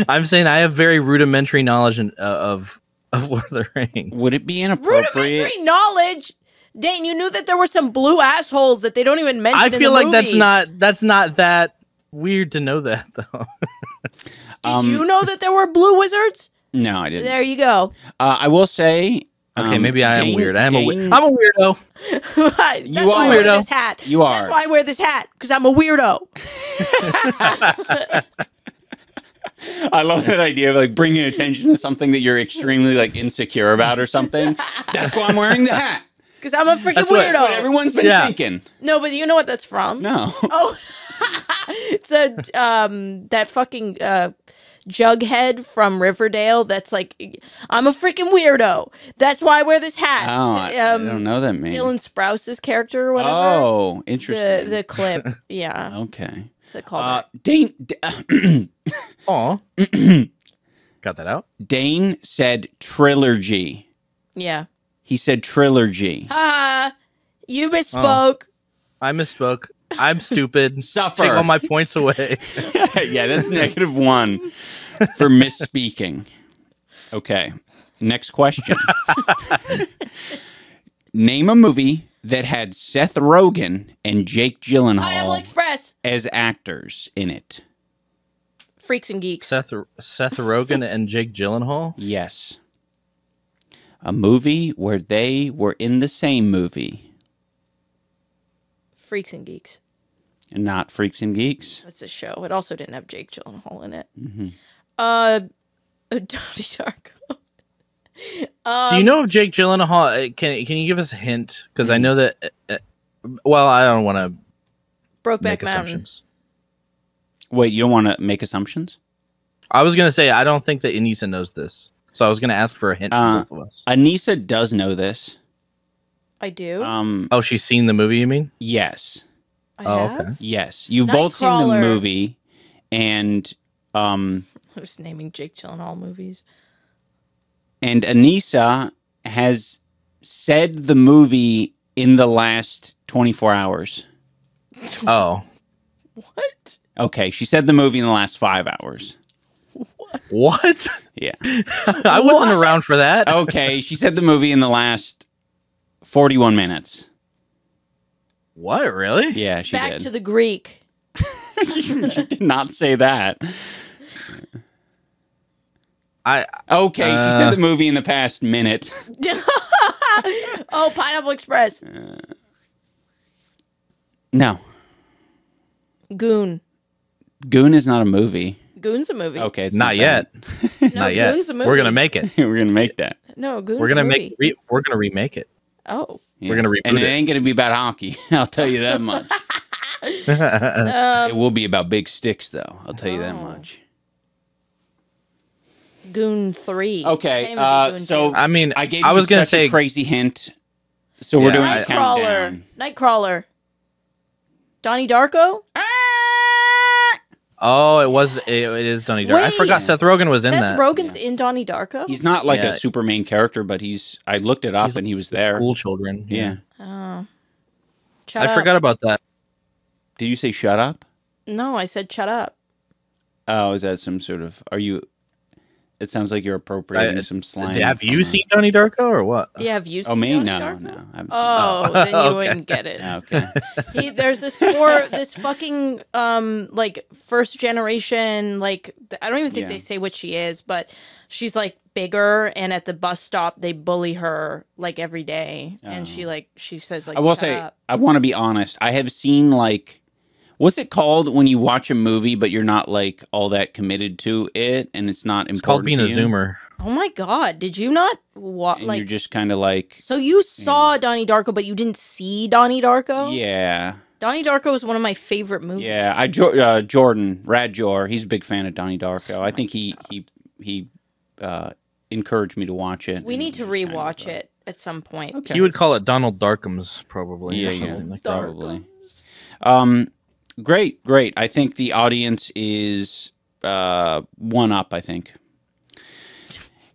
I'm saying I have very rudimentary knowledge of Lord of the Rings. Would it be inappropriate? Rudimentary knowledge. Dane, you knew that there were some blue assholes that they don't even mention. I in feel the like that's movies. not that weird to know that though. Did you know that there were blue wizards? No, I didn't. There you go. I will say. Okay, maybe I am Dane- weird. I'm a Dane- weirdo. That's why I wear weirdo. this hat. You are. That's why I wear this hat because I'm a weirdo. I love that idea of like bringing attention to something that you're extremely like insecure about or something. That's why I'm wearing the hat. Because I'm a freaking That's what- weirdo. That's what everyone's been Yeah. thinking. No, but you know what that's from? No. Oh, it's a that fucking Jughead from Riverdale. That's like, I'm a freaking weirdo. That's why I wear this hat. Oh, I don't know that man. Dylan Sprouse's character or whatever. Oh, interesting. The clip. Yeah, Okay. it's a callback. Dane Aw. Got that out? Dane said trilogy. Yeah. He said trilogy. Ha! You misspoke. I misspoke. I'm stupid. Suffer. Take all my points away. Yeah, that's -1 for misspeaking. Okay. Next question. Name a movie that had Seth Rogen and Jake Pineapple Gyllenhaal Express. as actors in it. Freaks and Geeks. Seth Rogen and Jake Gyllenhaal. Yes. A movie where they were in the same movie. Freaks and Geeks. And not Freaks and Geeks. That's a show. It also didn't have Jake Gyllenhaal in it. Mm-hmm. Donnie Darko. Do you know if Jake Gyllenhaal? Can you give us a hint? Because I know that. Well, I don't want to Brokeback make Mountain. assumptions. Wait, you don't want to make assumptions? I was gonna say I don't think that Anissa knows this, so I was gonna ask for a hint from both of us. Anissa does know this. I do. Oh, she's seen the movie. You mean? Yes. I Oh, have? okay. Yes. You've both seen the Nightcrawler. movie, and I was naming Jake Gyllenhaal movies. Anissa has said the movie in the last 24 hours. Oh, What? Okay, she said the movie in the last 5 hours. what? Yeah. I wasn't around for that. Okay, she said the movie in the last 41 minutes. What? Really? Yeah, she Back did. to the Greek. She did not say that. Okay, she said the movie in the past minute. Oh, Pineapple Express. No. Goon. Goon is not a movie. Goon's a movie. Okay, it's Not yet. No, Not yet. Goon's a movie. We're gonna make it. We're gonna make that. No, Goon's We're gonna a movie. we're gonna remake it. Oh. Yeah. We're gonna reboot and it it. ain't gonna be about hockey. I'll tell you that much. It will be about big sticks, though. I'll tell you that Oh. much. Goon 3. Okay, Can't even be Goon so 2. I mean, I gave I was you gonna such say a crazy hint. So we're Yeah, doing a Nightcrawler. countdown. Nightcrawler. Donnie Darko? Oh, it is Donnie Darko. I Wait. forgot Seth Rogen was in Seth that. Rogen's in Donnie Darko? He's not like Yeah. a super main character, but I looked it up He's and he was there. School children. Yeah. Oh. Shut I up. forgot about that. Did you say shut up? No, I said shut up. Oh, is that some sort of? Are you? It sounds like you're appropriating some slang. Have you from seen Donnie Darko or what? Yeah, have you seen Oh, me? Donnie No, Darko? no. I haven't Oh, then you Okay. wouldn't get it. seen it. Okay. There's this fucking like first generation, like I don't even think Yeah. they say what she is, but she's like bigger, and at the bus stop they bully her like every day, and she says like I will "Shut say, up." I want to be honest. I have seen like, what's it called when you watch a movie but you're not like all that committed to it, and it's not important. It's called being to a you, zoomer. Oh my god, did you not and like? you're just kind of like, So you saw Donnie Darko, but you didn't see Donnie Darko? yeah, Donnie Darko is one of my favorite movies. yeah. Jordan Radjor, he's a big fan of Donnie Darko. I think he encouraged me to watch it. We and need to just kind of, rewatch it at some point. Okay. He would call it Donald Darkham's probably. Yeah, or yeah. something like that. Probably. Great. I think the audience is one up, I think.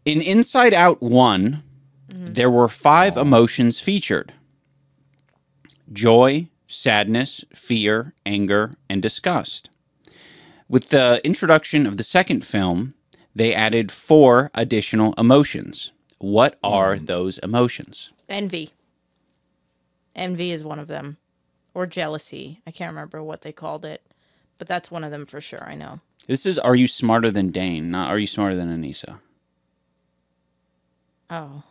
In Inside Out 1, there were 5 emotions featured: joy, sadness, fear, anger, and disgust. With the introduction of the second film, they added 4 additional emotions. What are those emotions? Envy. Envy is one of them. Or jealousy. I can't remember what they called it. But that's one of them for sure, I know. This is Are You Smarter Than Dane, not Are You Smarter Than Anissa? Oh.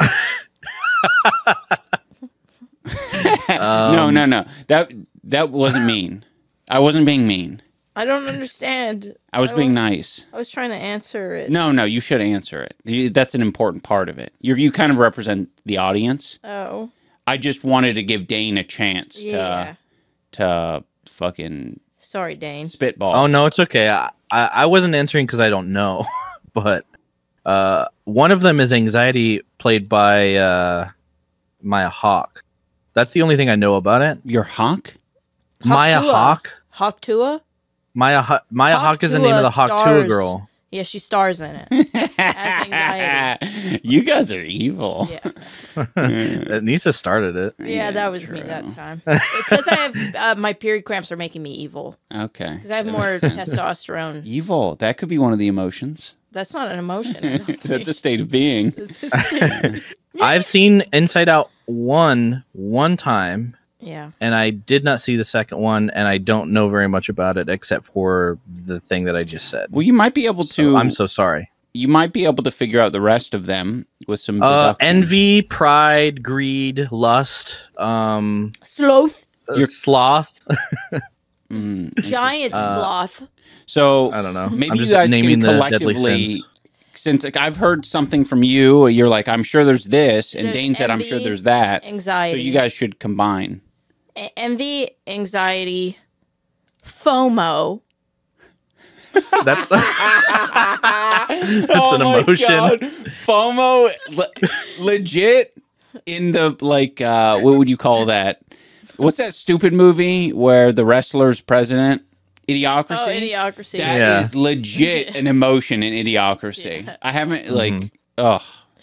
No. That wasn't mean. I wasn't being mean. I don't understand. I was being nice. I was trying to answer it. No, you should answer it. That's an important part of it. You kind of represent the audience. Oh. I just wanted to give Dane a chance Yeah. to fucking Sorry, Dane. spitball. Oh no, it's okay. I wasn't answering because I don't know, but one of them is anxiety, played by Maya Hawke. That's the only thing I know about it. Your hawk? Maya Hawk-Tuah. Hawke. Hawk-Tuah? Maya Hawke is the name of the Hawk-Tuah stars- girl. Yeah, she stars in it. As anxiety. You guys are evil. Yeah. Nisa started it. Yeah, that was me true. that time. It's because I have my period cramps are making me evil. Okay. Because I have more testosterone. Evil. That could be one of the emotions. That's not an emotion. I don't That's a think. state of being. It's just- I've seen Inside Out one time, yeah. and I did not see the second one, and I don't know very much about it except for the thing that I just said. Well, you might be able to. So I'm so sorry. You might be able to figure out the rest of them with some deduction. Envy, pride, greed, lust, Sloth. sloth. Giant sloth. So I don't know. maybe I'm you just guys naming can the deadly collectively, sins. since like, I've heard something from you, you're like, I'm sure there's this, and There's Dane said, I'm sure envy, there's that. So Anxiety. you guys should combine. Envy, anxiety, FOMO. That's Oh an my emotion. God. FOMO, legit in the what would you call that? What's that stupid movie where the wrestler's president? Idiocracy. Oh, Idiocracy. That is Yeah. legit an emotion in Idiocracy. Yeah. I haven't Mhm.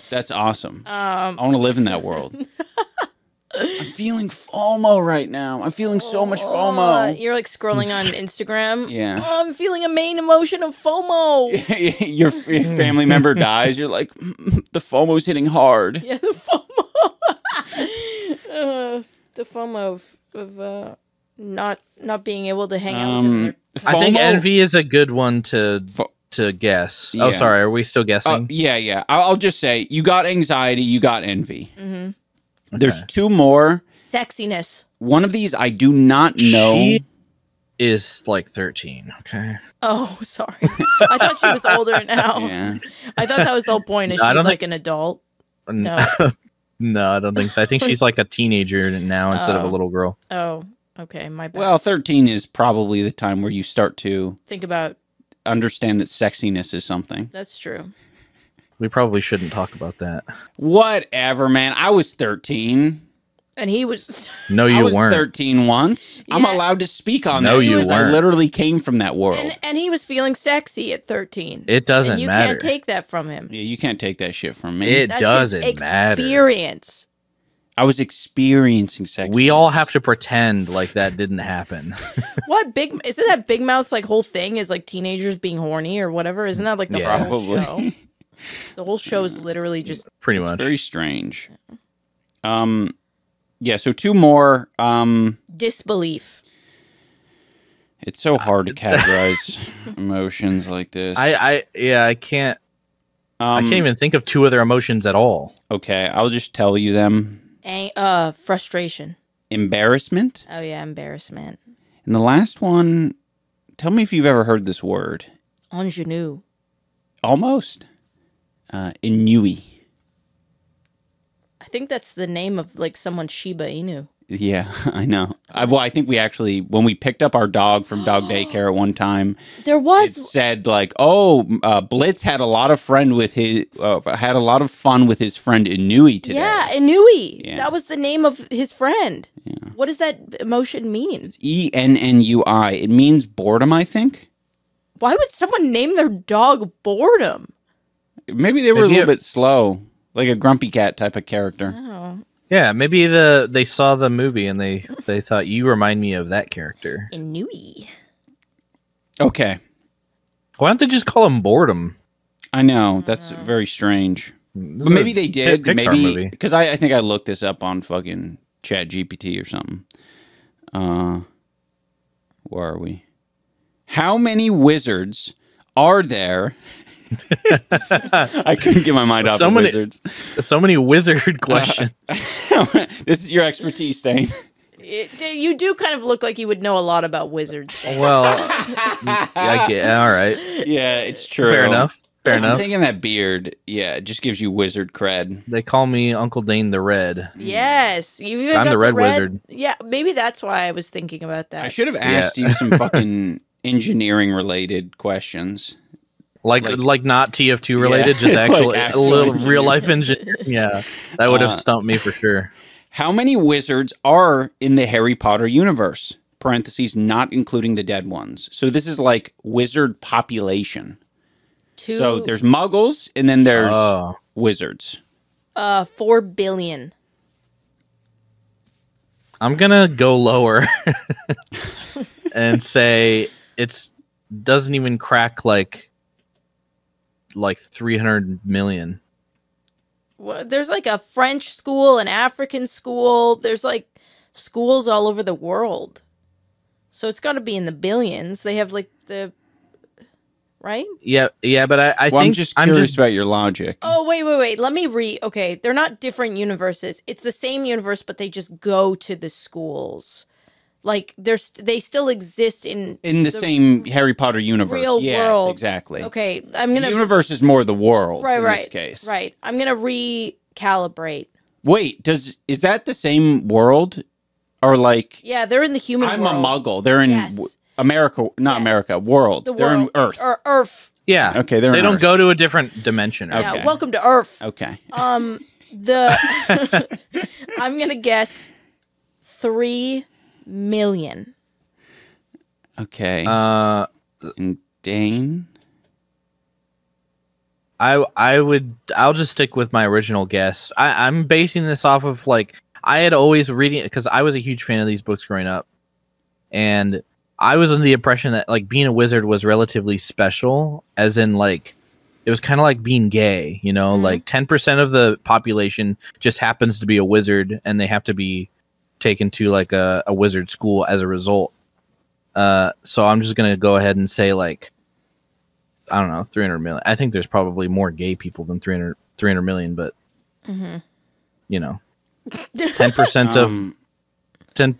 that's awesome. I want to live in that world. I'm feeling FOMO right now. I'm feeling so much FOMO. You're like scrolling on Instagram. Yeah. Oh, I'm feeling a main emotion of FOMO. your family member dies. You're like, the FOMO's hitting hard. Yeah, the FOMO. The FOMO of not being able to hang out with him. I think FOMO envy is a good one to guess. Yeah. Oh, sorry. Are we still guessing? Yeah. I'll just say you got anxiety, you got envy. Mm-hmm. There's Okay. two more. Sexiness. One of these I do not know. She is like 13. Okay. Oh, sorry. I thought she was older now. Yeah. I thought that was the whole point. Is No, I she's don't like an adult? No. No, I don't think so. I think she's like a teenager now instead of a Oh. little girl. Oh, okay. My bad. Well, 13 is probably the time where you start to think about understand that sexiness is something. that's true. We probably shouldn't talk about that. Whatever, man. I was 13. And he was. No, I you was weren't. 13 once. I'm Yeah. allowed to speak on No, that. you because I weren't. literally came from that world. And he was feeling sexy at 13. It doesn't and you matter. can't take that from him. Yeah, you can't take that shit from me. It That's doesn't his matter. experience. I was experiencing sex. We all have to pretend like that didn't happen. What big isn't that Big Mouth's like whole thing is like teenagers being horny or whatever? Isn't that like the Yeah. whole Probably. show? The whole show is literally just Pretty It's much. very strange. Yeah, so two more. disbelief. It's so hard to categorize emotions like this. I can't I Um, can't even think of two other emotions at all. Okay, I'll just tell you them. Frustration. Embarrassment. Oh yeah, embarrassment. And the last one, tell me if you've ever heard this word. Ingenue. Almost. Inui. I think that's the name of like someone's Shiba Inu. Yeah, I know. I think we actually, when we picked up our dog from dog daycare at one time, There it was said like, Blitz had a lot of fun with his friend Inui today. yeah, Inui. Yeah. That was the name of his friend. Yeah. What does that emotion mean? ENNUI. It means boredom, I think. Why would someone name their dog boredom? Maybe they were Maybe a little bit slow, like a grumpy cat type of character. Oh, Yeah, maybe they saw the movie and they thought you remind me of that character. Inui. Okay, Why don't they just call him boredom? I know that's very strange. This But is maybe a they did. Pixar Maybe movie. because I think I looked this up on fucking Chat GPT or something. Where are we? How many wizards are there? I couldn't get my mind off So of many- wizards. So many wizard questions. This is your expertise, Stain. You do kind of look like you would know a lot about wizards. Well, I get, all right. Yeah, it's true. Fair enough. Fair I'm enough. thinking that beard, yeah, it just gives you wizard cred. They call me Uncle Dane the Red. Yes, you even I'm got the red wizard. Yeah, maybe that's why I was thinking about that. I should have asked you some fucking engineering related questions. Like not TF2 related, Yeah, just actual, like a actual little engineering. real life engineering. Yeah, that would have stumped me for sure. How many wizards are in the Harry Potter universe? Parentheses, not including the dead ones. So this is like wizard population. Two, So there's muggles and then there's Oh, wizards. 4 billion. I'm gonna go lower and say it's doesn't even crack like 300 million. Well, there's like a French school, an African school. There's like schools all over the world. So it's got to be in the billions. They have like the right? Yeah, but I Well, think I'm just curious about your logic. Oh, wait. Let me Okay, they're not different universes. It's the same universe, but they just go to the schools. Like they still exist in In the same Harry Potter universe. real Yes, world. exactly. Okay, I'm The gonna universe is more the world in right, this case. right. I'm gonna recalibrate. Wait, is that the same world? Or like Yeah, they're in the human I'm world. a muggle. They're in Yes. America, not Yes. America, world. The They're world. in Earth. Or Earth. Yeah. Okay, they're they in don't Earth. go to a different dimension. Okay. Yeah, welcome to Earth. Okay. The I'm gonna guess 3 million. Okay. Uh, and Dane? I'll just stick with my original guess. I'm basing this off of like I had always reading because I was a huge fan of these books growing up, and I was under the impression that like being a wizard was relatively special, as in like it was kind of like being gay, you know, like 10% of the population just happens to be a wizard, and they have to be taken to like a wizard school as a result. So I'm just gonna go ahead and say like, I don't know, 300 million. I think there's probably more gay people than 300 million, but you know, 10% of 10.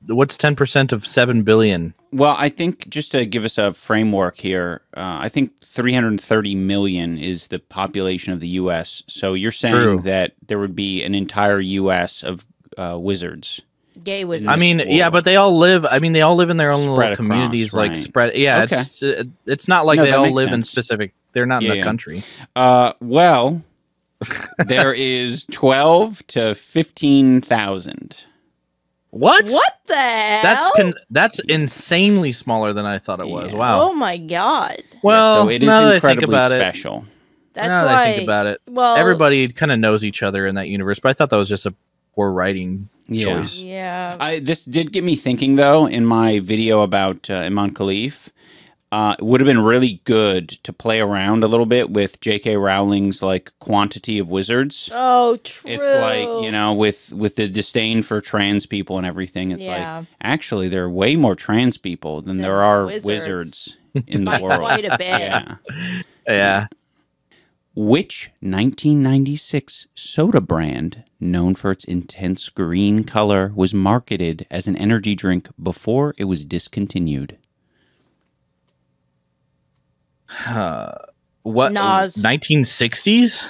What's 10% of 7 billion? Well, I think just to give us a framework here, I think 330 million is the population of the U.S. So you're saying True. that there would be an entire U.S. of wizards. Gay wizards. I mean, world. yeah, but they all live. I mean, they all live in their own Spread little across, communities, like right. spread. Yeah, Okay. it's not like No, they that all makes live in sense. specific. They're not in Yeah, a yeah. country. Well, there is 12 to 15,000. What? What the hell? That's insanely smaller than I thought it was. Yeah. Wow. Oh my god. Well, so it is now that I incredibly think about special. That's now why that I think about it, Well, everybody kind of knows each other in that universe. But I thought that was just a poor writing Yeah. choice. Yeah. This did get me thinking, though, in my video about Iman Khalif. It would have been really good to play around a little bit with J.K. Rowling's like quantity of wizards. Oh, true. It's like, you know, with the disdain for trans people and everything, it's Yeah. like, actually, there are way more trans people than there are wizards in the By world. quite a bit. Yeah. Yeah. Which 1996 soda brand, known for its intense green color, was marketed as an energy drink before it was discontinued? What? Nas. 1960s?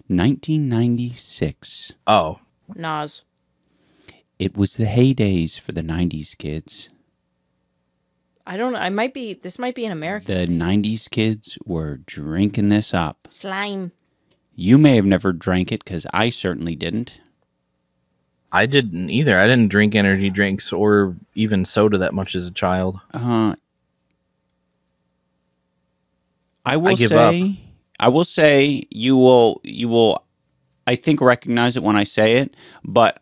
1996. Oh, Nas. It was the heydays for the 90s kids. I don't know. This might be an American. The 90s kids were drinking this up. Slime. You may have never drank it because I certainly didn't. I didn't either. I didn't drink energy drinks or even soda that much as a child. I will give say, up. I will say you will, I think, recognize it when I say it, but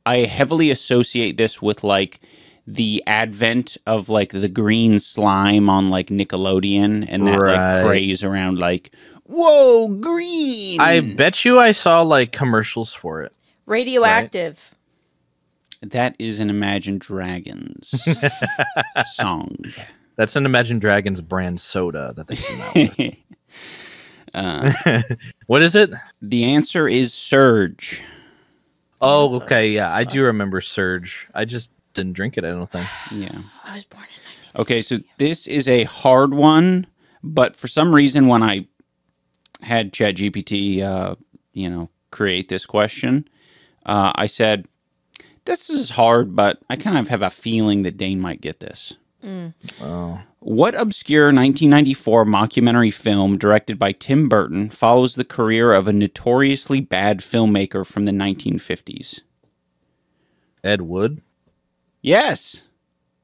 I heavily associate this with like the advent of like the green slime on like Nickelodeon and that Right. like craze around like, whoa, green. I bet you I saw like commercials for it. Radioactive. That is an Imagine Dragons song. That's an Imagine Dragons brand soda that they came out with. What is it? The answer is Surge. Oh, okay. Yeah, I do remember Surge. I just didn't drink it, I don't think. Yeah. I was born in 19. Okay, so this is a hard one, but for some reason, when I had ChatGPT, create this question, I said, "This is hard, but I kind of have a feeling that Dane might get this." Oh. What obscure 1994 mockumentary film directed by Tim Burton follows the career of a notoriously bad filmmaker from the 1950s? Ed Wood? Yes.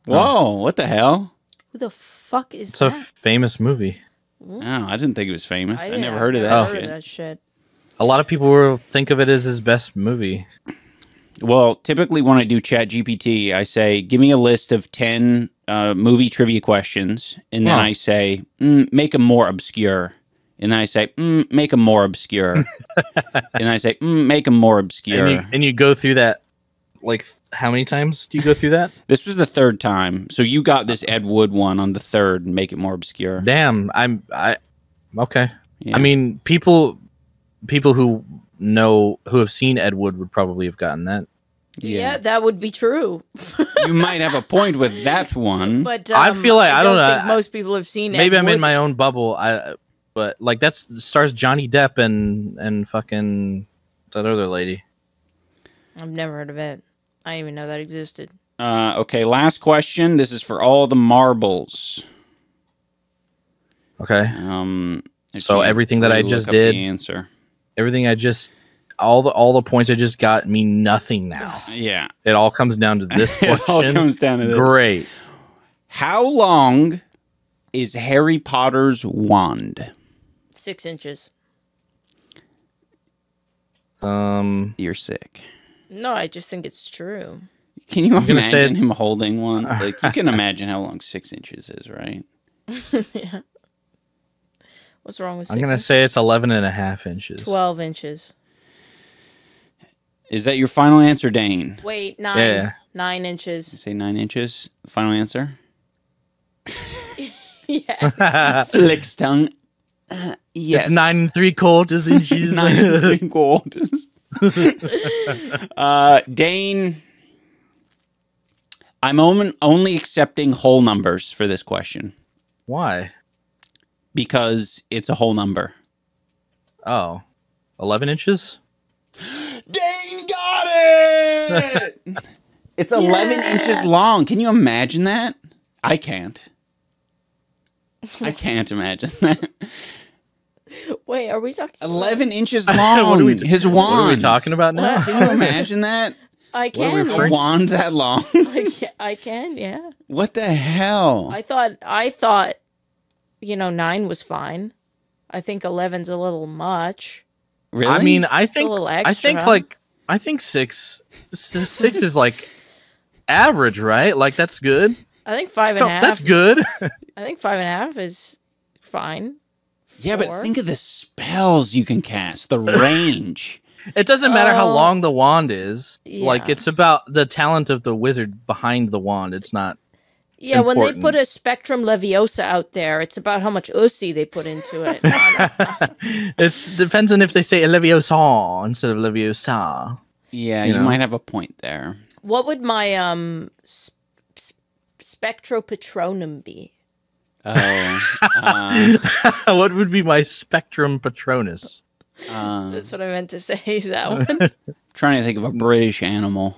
Whoa! What the hell? Who the fuck is It's a that? famous movie. Oh, I didn't think it was famous. I didn't- never I've heard of never that heard shit. of that shit. A lot of people will think of it as his best movie. Well, typically when I do ChatGPT, I say, give me a list of 10 movie trivia questions, and then Huh. I say, make them more obscure. And then I say, make them more obscure. And I say, make them more obscure. And you go through that, like, how many times do you go through that? This was the third time. So you got this Ed Wood one on the third, make it more obscure. Damn, okay. Yeah. I mean, people who have seen Ed Wood would probably have gotten that. Yeah, that would be true. You might have a point with that one. But I feel like- I don't know, think most people have seen. Maybe Ed I'm in Wood. my own bubble. But like that stars Johnny Depp and fucking that other lady. I've never heard of it. I didn't even know that existed. Okay, last question. This is for all the marbles. Okay. If So you everything that I look just up did- the answer. Everything I just, all the points I just got mean nothing now. Yeah. It all comes down to this question. It all comes down to this. Great. How long is Harry Potter's wand? 6 inches. You're sick. No, I just think it's true. Can you gonna say imagine it's- him holding one? Like, you can imagine how long 6 inches is, right? Yeah. What's wrong with 6 I'm going to inches? say it's 11 and a half inches. 12 inches. Is that your final answer, Dane? Wait, 9. Yeah. 9 inches. Say 9 inches. Final answer? Yeah. Flick's tongue. Yes. It's 9 3/4 inches. 9 3/4. Dane, I'm only accepting whole numbers for this question Why? because it's a whole number. Oh, 11 inches? Dane got it! It's 11 inches long. Can you imagine that? I can't. I can't imagine that. Wait, are we talking 11 inches long. What are we His wand. What are we talking about now? Can you imagine that? I What are we can. A referring- wand that long? I can, yeah. What the hell? I thought 9 was fine. I think 11's a little much. Really? I mean, I a think little I extra. think 6 is like average, right? Like that's good. I think 5.5. That's good. I think 5.5 is fine. yeah, but 4. think of the spells you can cast, the range. It doesn't matter how Oh. long the wand is. Like Yeah. it's about the talent of the wizard behind the wand. It's not. Yeah, when they important. put a Spectrum Leviosa out there, it's about how much Usi they put into it. It depends on if they say Leviosa instead of Leviosa. Yeah, You you know? might have a point there. What would my Spectropatronum be? Oh, What would be my Spectrum Patronus? That's what I meant to say. Is that one? trying to think of a British animal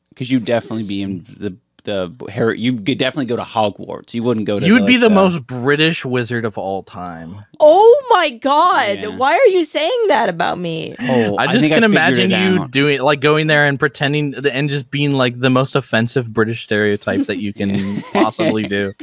because you'd definitely be in the Harry. You could definitely go to Hogwarts. You wouldn't go to. You'd be the most British wizard of all time. Oh my god! Yeah. Why are you saying that about me? Oh, I just think can figured imagine it you out. doing like going there and pretending and just being like the most offensive British stereotype that you can possibly do.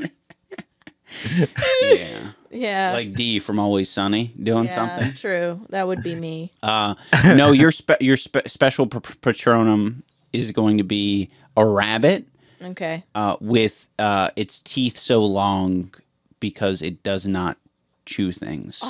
Yeah, Yeah. like D from Always Sunny doing yeah, something. True. That would be me. No, your special patronum is going to be a rabbit Okay. with its teeth so long because it does not chew things.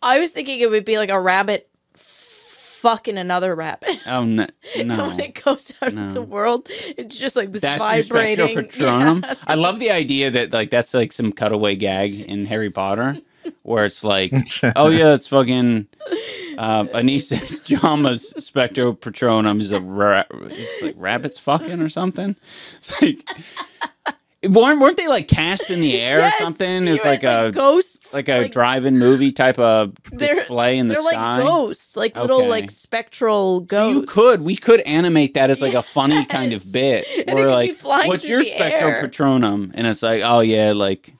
I was thinking it would be like a rabbit fucking another rabbit. Oh no! No. When it goes out into the world, it's just like this That's vibrating. your Spectropatronum. Yeah. I love the idea that like that's like some cutaway gag in Harry Potter, where it's like, oh yeah, it's fucking Anissa Jama's Spectropatronum is it's like rabbits fucking or something. It's like weren't they like cast in the air Yes, or something? It was you're like right, a ghost. like a drive-in movie type of display in the they're sky. like ghosts, like little Okay. like spectral So ghosts. we could animate that as like a funny kind of Yes. bit. And Where it could like, be flying what's through your the air. Spectropatronum? And it's like, oh yeah, like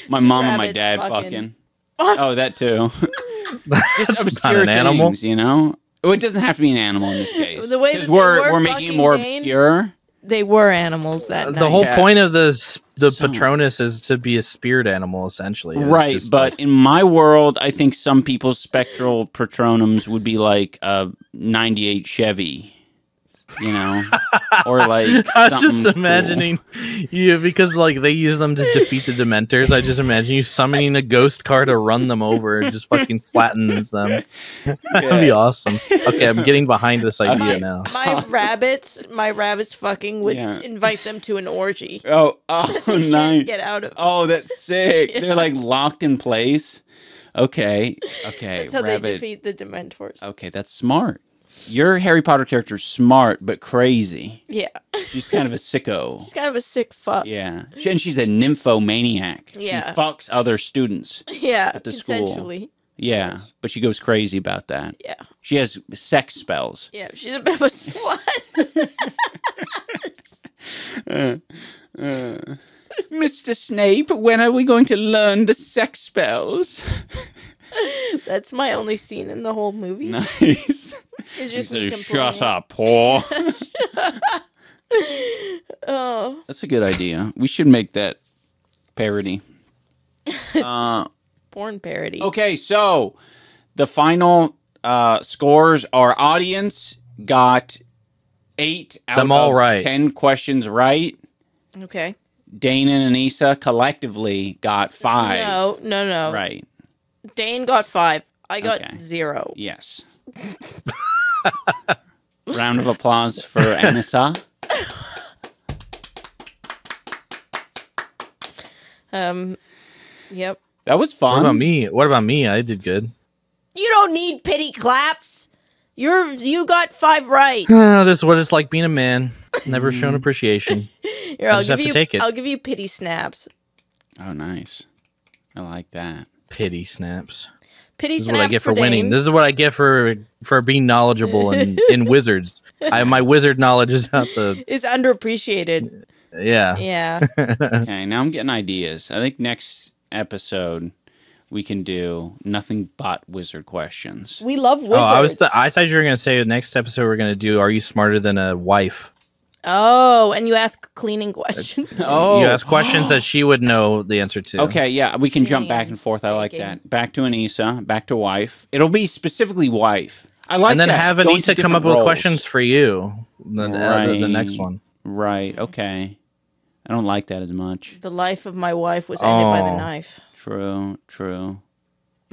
my mom and my rabbits dad fucking. fucking. Oh, that too. Just That's obscure not an animal. things, you know. Oh, it doesn't have to be an animal in this case. The way because that they we're were making it fucking more Dane, obscure. They were animals that night. The whole Yeah. point of the So- Patronus is to be a spirit animal, essentially. It's Right, just but like- in my world, I think some people's spectral patronums would be like a '98 Chevy, you know, or like I'm something just cool. imagining you because like they use them to defeat the Dementors. I just imagine you summoning a ghost car to run them over and just fucking flattens them. That'd be awesome. Okay, I'm getting behind this idea now. my rabbits fucking would Yeah. invite them to an orgy. Oh, They nice. can't get out of. Oh, that's sick. Yeah. They're like locked in place. Okay, That's how they rabbit. defeat the Dementors. Okay, that's smart. Your Harry Potter character's smart but crazy. Yeah, She's kind of a sicko. she's kind of a sick fuck. Yeah, and she's a nymphomaniac. Yeah. She fucks other students. Yeah, At the school. consensually. Yeah, but she goes crazy about that. Yeah. She has sex spells. Yeah, she's a bit of a slut. Mr. Snape, when are we going to learn the sex spells? That's my only scene in the whole movie. Nice. It's just He me says, complaining. shut up, Paul. Oh, That's a good idea. We should make that parody. porn parody. Okay, so the final scores, our audience got 8 out Them all of right. 10 questions right. Okay. Dane and Anissa collectively got 5. No. Right. Dane got 5. I got Okay. 0. Yes. Round of applause for Anissa. Yep. That was fun. What about me? What about me? I did good. You don't need pity claps. You got 5 right. This is what it's like being a man. Never shown appreciation. Here, I'll just give have to you. take it. I'll give you pity snaps. Oh, nice. I like that. Pity snaps. Pity This is snaps what I get for Dane. winning. This is what I get for being knowledgeable in wizards. My wizard knowledge is out the Is underappreciated. yeah. Yeah. Okay, now I'm getting ideas. I think next episode we can do nothing but wizard questions. We love wizards. Oh, I thought you were gonna say the next episode we're gonna do. Are you smarter than a wife? Oh, and you ask cleaning questions. Oh, You ask questions that she would know the answer to. okay, yeah, we can jump Yeah, back and forth. I like thinking. that. Back to Anissa, back to wife. It'll be specifically wife. I like And then that. have Going to Anissa come different up with roles. questions for you. The Right. next one. Right, okay. I don't like that as much. The life of my wife was ended by the Oh. knife. True, true.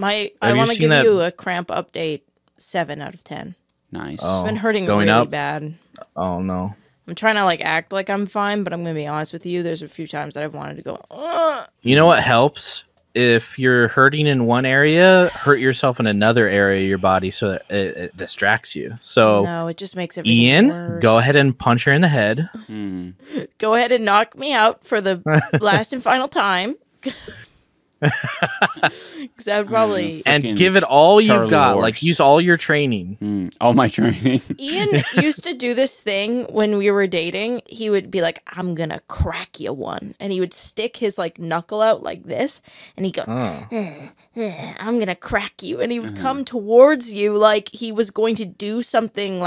I Have you want to seen give that- you a cramp update. 7 out of 10. Nice. Oh. It's been hurting going really up? bad. Oh no. I'm trying to act like I'm fine, but I'm gonna be honest with you. There's a few times that I've wanted to go. Ugh. You know what helps? If you're hurting in one area, hurt yourself in another area of your body so that it distracts you. So, No, it just makes everything Ian, worse. go ahead and punch her in the head. Hmm. Go ahead and knock me out for the last and final time. Because I would probably. And Freaking give it all Charlie you've got. horse. Use all your training. All my training. Ian used to do this thing when we were dating. He would be like, "I'm gonna crack you one," and he would stick his knuckle out like this, and he'd go, Oh. "I'm gonna crack you," and he would Uh-huh. come towards you like he was going to do something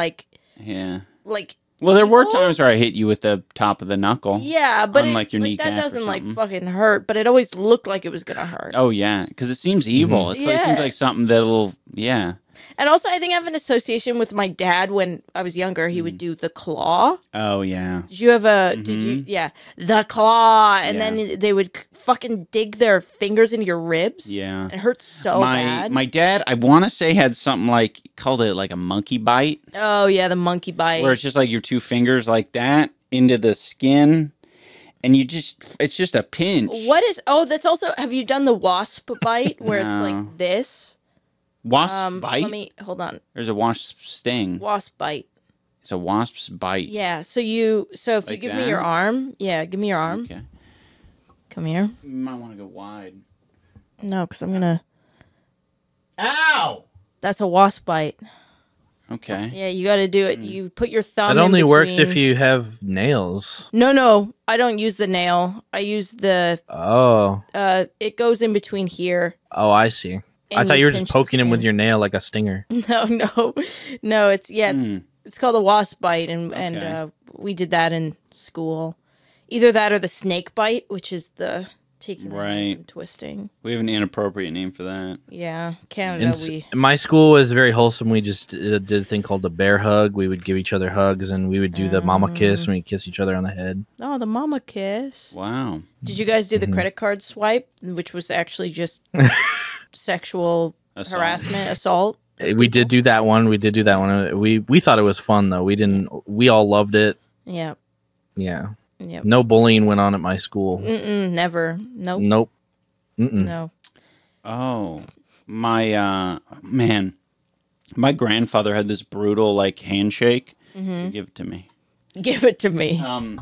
Yeah. like. Well, there were evil? times where I hit you with the top of the knuckle. Yeah, but On, it, your that kneecap or doesn't something. fucking hurt. But it always looked like it was gonna hurt. Oh yeah, because it seems evil. It Yeah. seems like something that'll. Yeah. And also, I think I have an association with my dad. When I was younger, he Mm. would do the claw. Oh yeah. Did you have a? Did you? Yeah, the claw, and Mm-hmm. Yeah. then they would fucking dig their fingers into your ribs. Yeah. It hurts so bad. My dad, I want to say, had something called it a monkey bite, Oh yeah, the monkey bite. where it's just your two fingers like that into the skin, and it's just a pinch. What is? Oh, that's also. Have you done the wasp bite where it's No. like this? Wasp bite? Let me hold on. There's a wasp sting. Wasp bite. It's a wasp's bite. Yeah. So if you Like give me your that? arm, yeah, give me your arm. Okay. Come here. You might want to go wide. No, because I'm gonna. Ow! That's a wasp bite. Okay. Yeah, you got to do it. You put your thumb. It only in works if between- you have nails. No, I don't use the nail. I use the. Oh. It goes in between here. Oh, I see. I And thought you you were just pinch the poking him with skin. your nail like a stinger. No. It's called a wasp bite, and Okay. we did that in school. Either that or the snake bite, which is the taking the hands Right. and twisting. We have an inappropriate name for that. Yeah, Canada. My school was very wholesome. We just did a thing called the bear hug. We would give each other hugs, and we would do the mama kiss, and we'd kiss each other on the head. Oh, the mama kiss. Wow. Did you guys do the Mm-hmm. credit card swipe, which was actually just sexual Assault. harassment, assault? We did do that one. We thought it was fun though. We all loved it. Yeah. Yeah. Yep. No bullying went on at my school. Never. Nope. Nope. Mm-mm. No. Oh, my man, my grandfather had this brutal handshake. Give it to me. Give it to me. I'm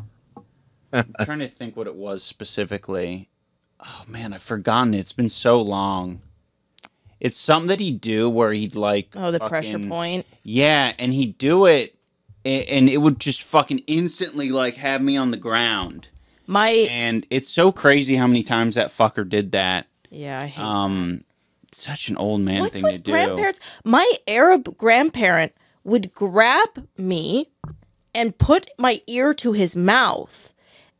trying to think what it was specifically. Oh man, I've forgotten it. It's been so long. It's something that he'd do where he'd like the pressure point. Yeah, and he'd do it, and it would just fucking instantly like have me on the ground. And it's so crazy how many times that fucker did that. Yeah, I hate that. Such an old man thing to do. Grandparents? My Arab grandparent would grab me and put my ear to his mouth.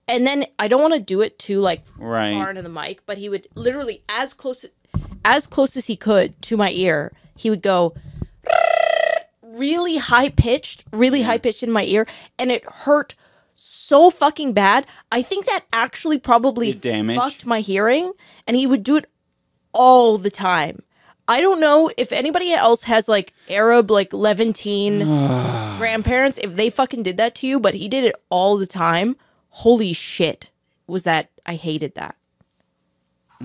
And then I don't want to do it too like far into the mic, but he would literally as close as he could to my ear, he would go really high pitched in my ear, and it hurt so fucking bad. I think that actually probably fucked my hearing, and he would do it all the time. I don't know if anybody else has like Arab like Levantine grandparents, if they fucking did that to you, but he did it all the time. Holy shit. I hated that.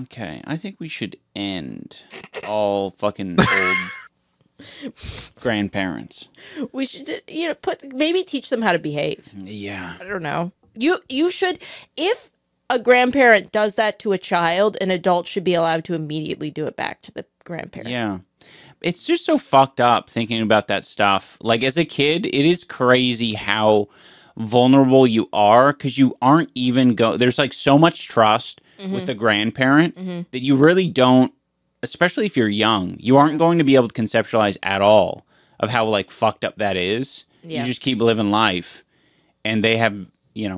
Okay, I think we should end all fucking old grandparents. We should, maybe teach them how to behave. Yeah. I don't know. You should, if a grandparent does that to a child, an adult should be allowed to immediately do it back to the grandparent. Yeah. It's just so fucked up thinking about that stuff. Like, as a kid, it is crazy how vulnerable you are, because you aren't even there's like so much trust with the grandparent that you really don't, especially if you're young, you aren't going to be able to conceptualize at all of how like fucked up that is. You just keep living life, and they have,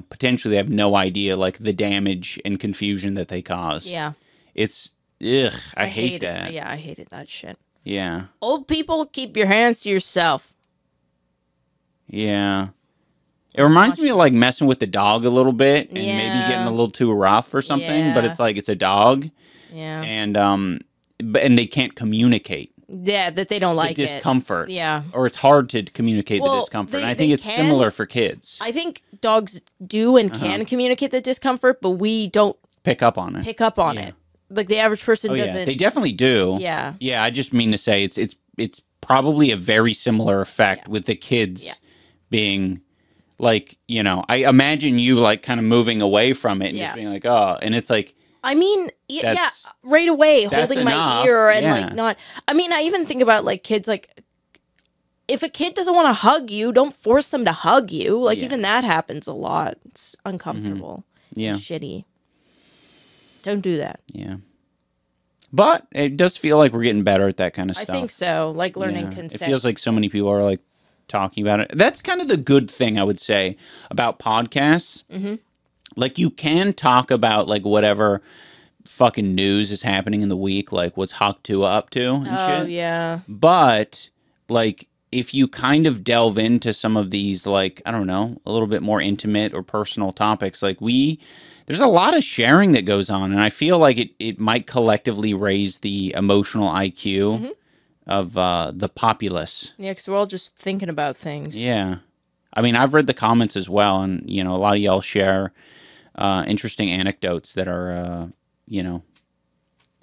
potentially have no idea like the damage and confusion that they cause. Yeah. It's I hate that. Yeah, I hated that shit. Yeah. Old people, keep your hands to yourself. Yeah. It reminds me of like messing with the dog a little bit and maybe getting a little too rough or something, but it's like it's a dog. Yeah. And they can't communicate. Yeah, that they don't like discomfort. Yeah. Or it's hard to communicate the discomfort. And I think it's similar for kids. I think dogs do and can communicate the discomfort, but we don't pick up on it. Like the average person doesn't. Yeah. They definitely do. Yeah. Yeah, I just mean to say it's probably a very similar effect with the kids being like, I imagine you like kind of moving away from it and just being like, oh, and it's like, I mean, right away, holding my ear and like not. I mean, I even think about like kids, like if a kid doesn't want to hug you, don't force them to hug you. Like even that happens a lot. It's uncomfortable. Yeah. Shitty. Don't do that. Yeah. But it does feel like we're getting better at that kind of stuff. I think so. Like learning consent. It feels like so many people are like talking about it. That's kind of the good thing, I would say, about podcasts. Like you can talk about like whatever fucking news is happening in the week, like what's Hawk Tua up to and shit. Oh, yeah. But like if you kind of delve into some of these, like, I don't know, a little bit more intimate or personal topics, like there's a lot of sharing that goes on, and I feel like it might collectively raise the emotional IQ of the populace. Yeah, because we're all just thinking about things. Yeah. I mean, I've read the comments as well, and, a lot of y'all share interesting anecdotes that are,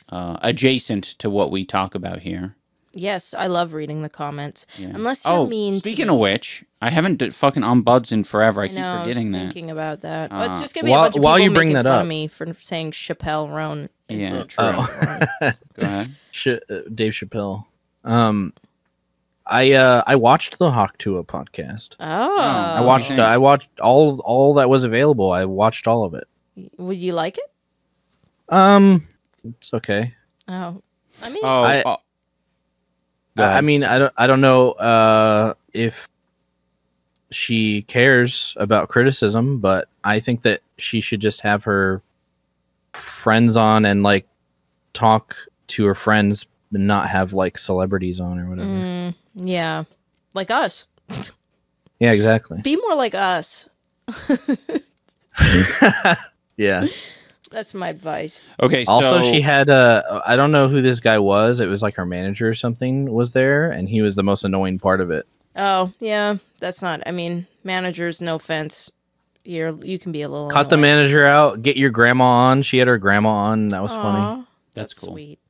adjacent to what we talk about here. Yes, I love reading the comments. Yeah. Unless you're mean speaking of which, I haven't fucking on Buds in forever. I keep forgetting that. I was thinking about that. Well, it's just going to be a bunch of people making fun of me for saying Chappelle Roan. Yeah. Go ahead. Dave Chappelle. I watched the Hawk Tua podcast. Oh. I watched all that was available. I watched all of it. Would you like it? It's okay. Oh. I mean, I mean, I don't know if she cares about criticism, but I think that she should just have her friends on and like talk to her friends and not have like celebrities on or whatever. Yeah. Like us. Yeah, exactly. Be more like us. Yeah. That's my advice. Okay, also, she had I don't know who this guy was. It was like her manager or something was there, and he was the most annoying part of it. Oh, yeah. That's not, I mean, managers, no offense. You can be a little Cut the manager out, get your grandma on. She had her grandma on. That was funny. That's cool. Sweet.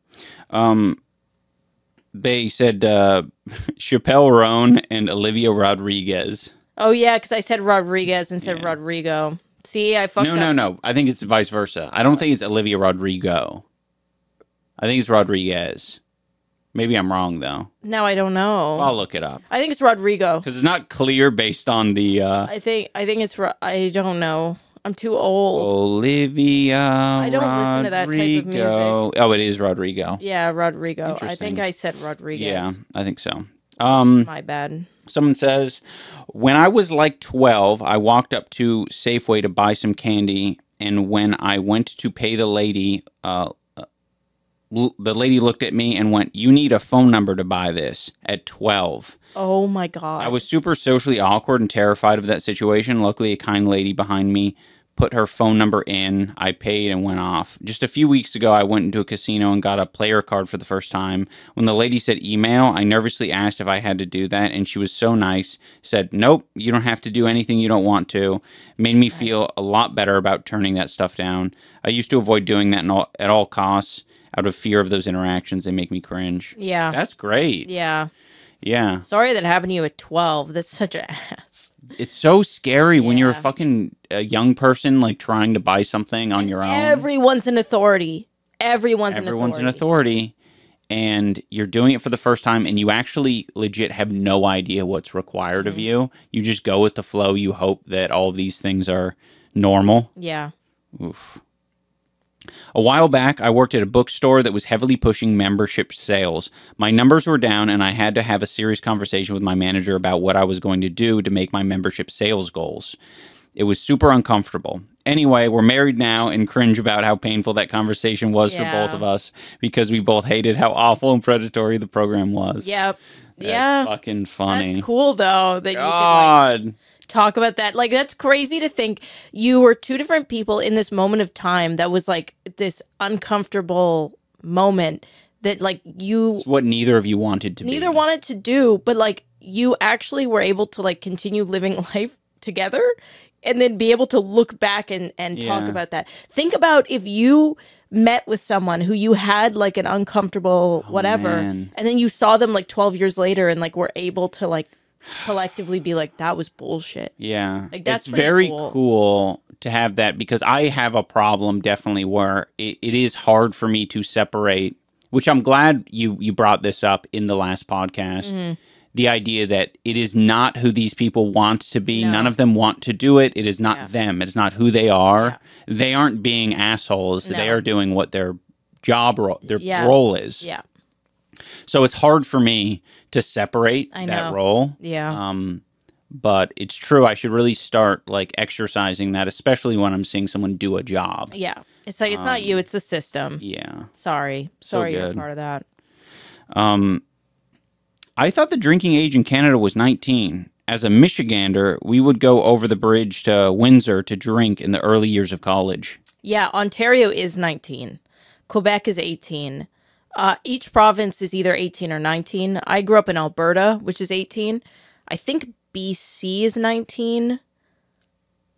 They said Chappelle Roan and Olivia Rodriguez. Oh, yeah, because I said Rodriguez instead of Rodrigo. See, I fucked up. No. I think it's vice versa. I don't think it's Olivia Rodrigo. I think it's Rodriguez. Maybe I'm wrong though. Now I don't know. I'll look it up I think it's Rodrigo. because it's not clear based on the I think it's. I don't know. I'm too old. Olivia. I don't listen to that type of music. Oh, it is Rodrigo. Yeah, Rodrigo. I think Interesting. I said Rodriguez. Yeah, I think so. My bad. Someone says, when I was like 12, I walked up to Safeway to buy some candy, and when I went to pay the lady looked at me and went, "You need a phone number to buy this," at 12. Oh my god. I was super socially awkward and terrified of that situation. Luckily, a kind lady behind me put her phone number in. I paid and went off. Just a few weeks ago, I went into a casino and got a player card for the first time. When the lady said email, I nervously asked if I had to do that, and she was so nice. Said, "Nope, you don't have to do anything you don't want to." Made me feel a lot better about turning that stuff down. I used to avoid doing that at all costs out of fear of those interactions. They make me cringe. Yeah. That's great. Yeah. Yeah. Sorry that happened to you at 12. That's such an ass. It's so scary when you're a Yeah. fucking young person, like trying to buy something on your own. Everyone's an authority. Everyone's an authority, and you're doing it for the first time, and you actually legit have no idea what's required of you. You just go with the flow. You hope that all of these things are normal. Yeah. Oof. A while back, I worked at a bookstore that was heavily pushing membership sales. My numbers were down, and I had to have a serious conversation with my manager about what I was going to do to make my membership sales goals. It was super uncomfortable. Anyway, we're married now and cringe about how painful that conversation was for both of us because we both hated how awful and predatory the program was. Yep. That's fucking funny. That's cool though that you can like God. talk about that. Like that's crazy to think you were two different people in this moment of time that was like this uncomfortable moment that like you It's what neither of you wanted to be. neither wanted to do, but like you actually were able to like continue living life together and then be able to look back and talk Yeah. about that. Think about if you met with someone who you had like an uncomfortable whatever man. and then you saw them like 12 years later and like were able to like collectively be like that was bullshit. Yeah. Like, that's it's pretty very cool. cool to have that because I have a problem definitely where it is hard for me to separate, which I'm glad you brought this up in the last podcast. Mm-hmm. The idea that it is not who these people want to be. No. None of them want to do it. It is not Yeah. them. It's not who they are. They aren't being assholes. They No. are doing what their their Yeah. role is. Yeah. So it's hard for me to separate I that know. role. Yeah. But it's true. I should really start like exercising that, especially when I'm seeing someone do a job. Yeah. It's like it's not you, it's the system. Yeah. Sorry. Sorry you're a good. part of that. I thought the drinking age in Canada was 19. As a Michigander, we would go over the bridge to Windsor to drink in the early years of college. Yeah, Ontario is 19. Quebec is 18. Each province is either 18 or 19. I grew up in Alberta, which is 18. I think BC is 19.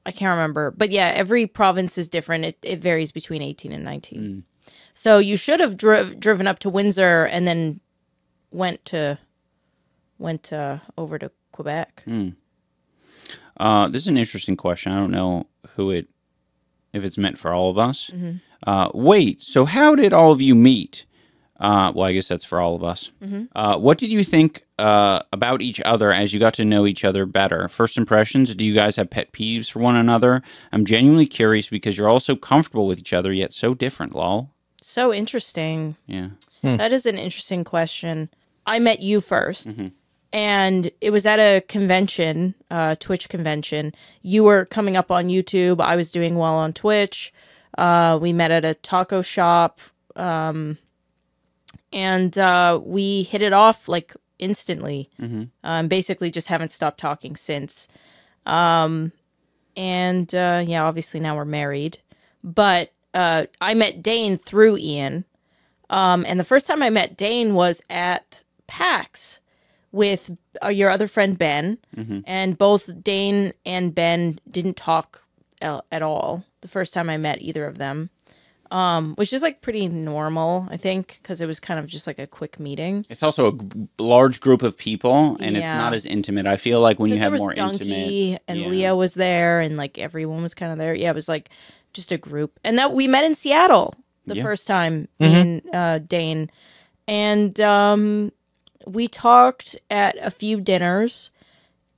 I can't remember. But yeah, every province is different. It varies between 18 and 19. So you should have driven up to Windsor and then went over to Quebec. This is an interesting question. I don't know if it's meant for all of us. Wait, so how did all of you meet? Well, I guess that's for all of us. What did you think about each other as you got to know each other better? First impressions, do you guys have pet peeves for one another? I'm genuinely curious because you're all so comfortable with each other, yet so different, lol. So interesting. Yeah. That is an interesting question. I met you first, and it was at a convention, Twitch convention. You were coming up on YouTube. I was doing well on Twitch. We met at a taco shop, and we hit it off like instantly. Basically, just haven't stopped talking since. Yeah, obviously now we're married, but I met Dane through Ian. And the first time I met Dane was at PAX with your other friend Ben, and both Dane and Ben didn't talk at all the first time I met either of them, which is like pretty normal, I think, because it was kind of just like a quick meeting. It's also a large group of people, and it's Yeah. not as intimate. I feel like when you There have was more Donkey intimate... and yeah. Leah was there, and like everyone was kind of there. Yeah, it was like just a group, and that we met in Seattle the Yeah. first time, me and Dane, And we talked at a few dinners,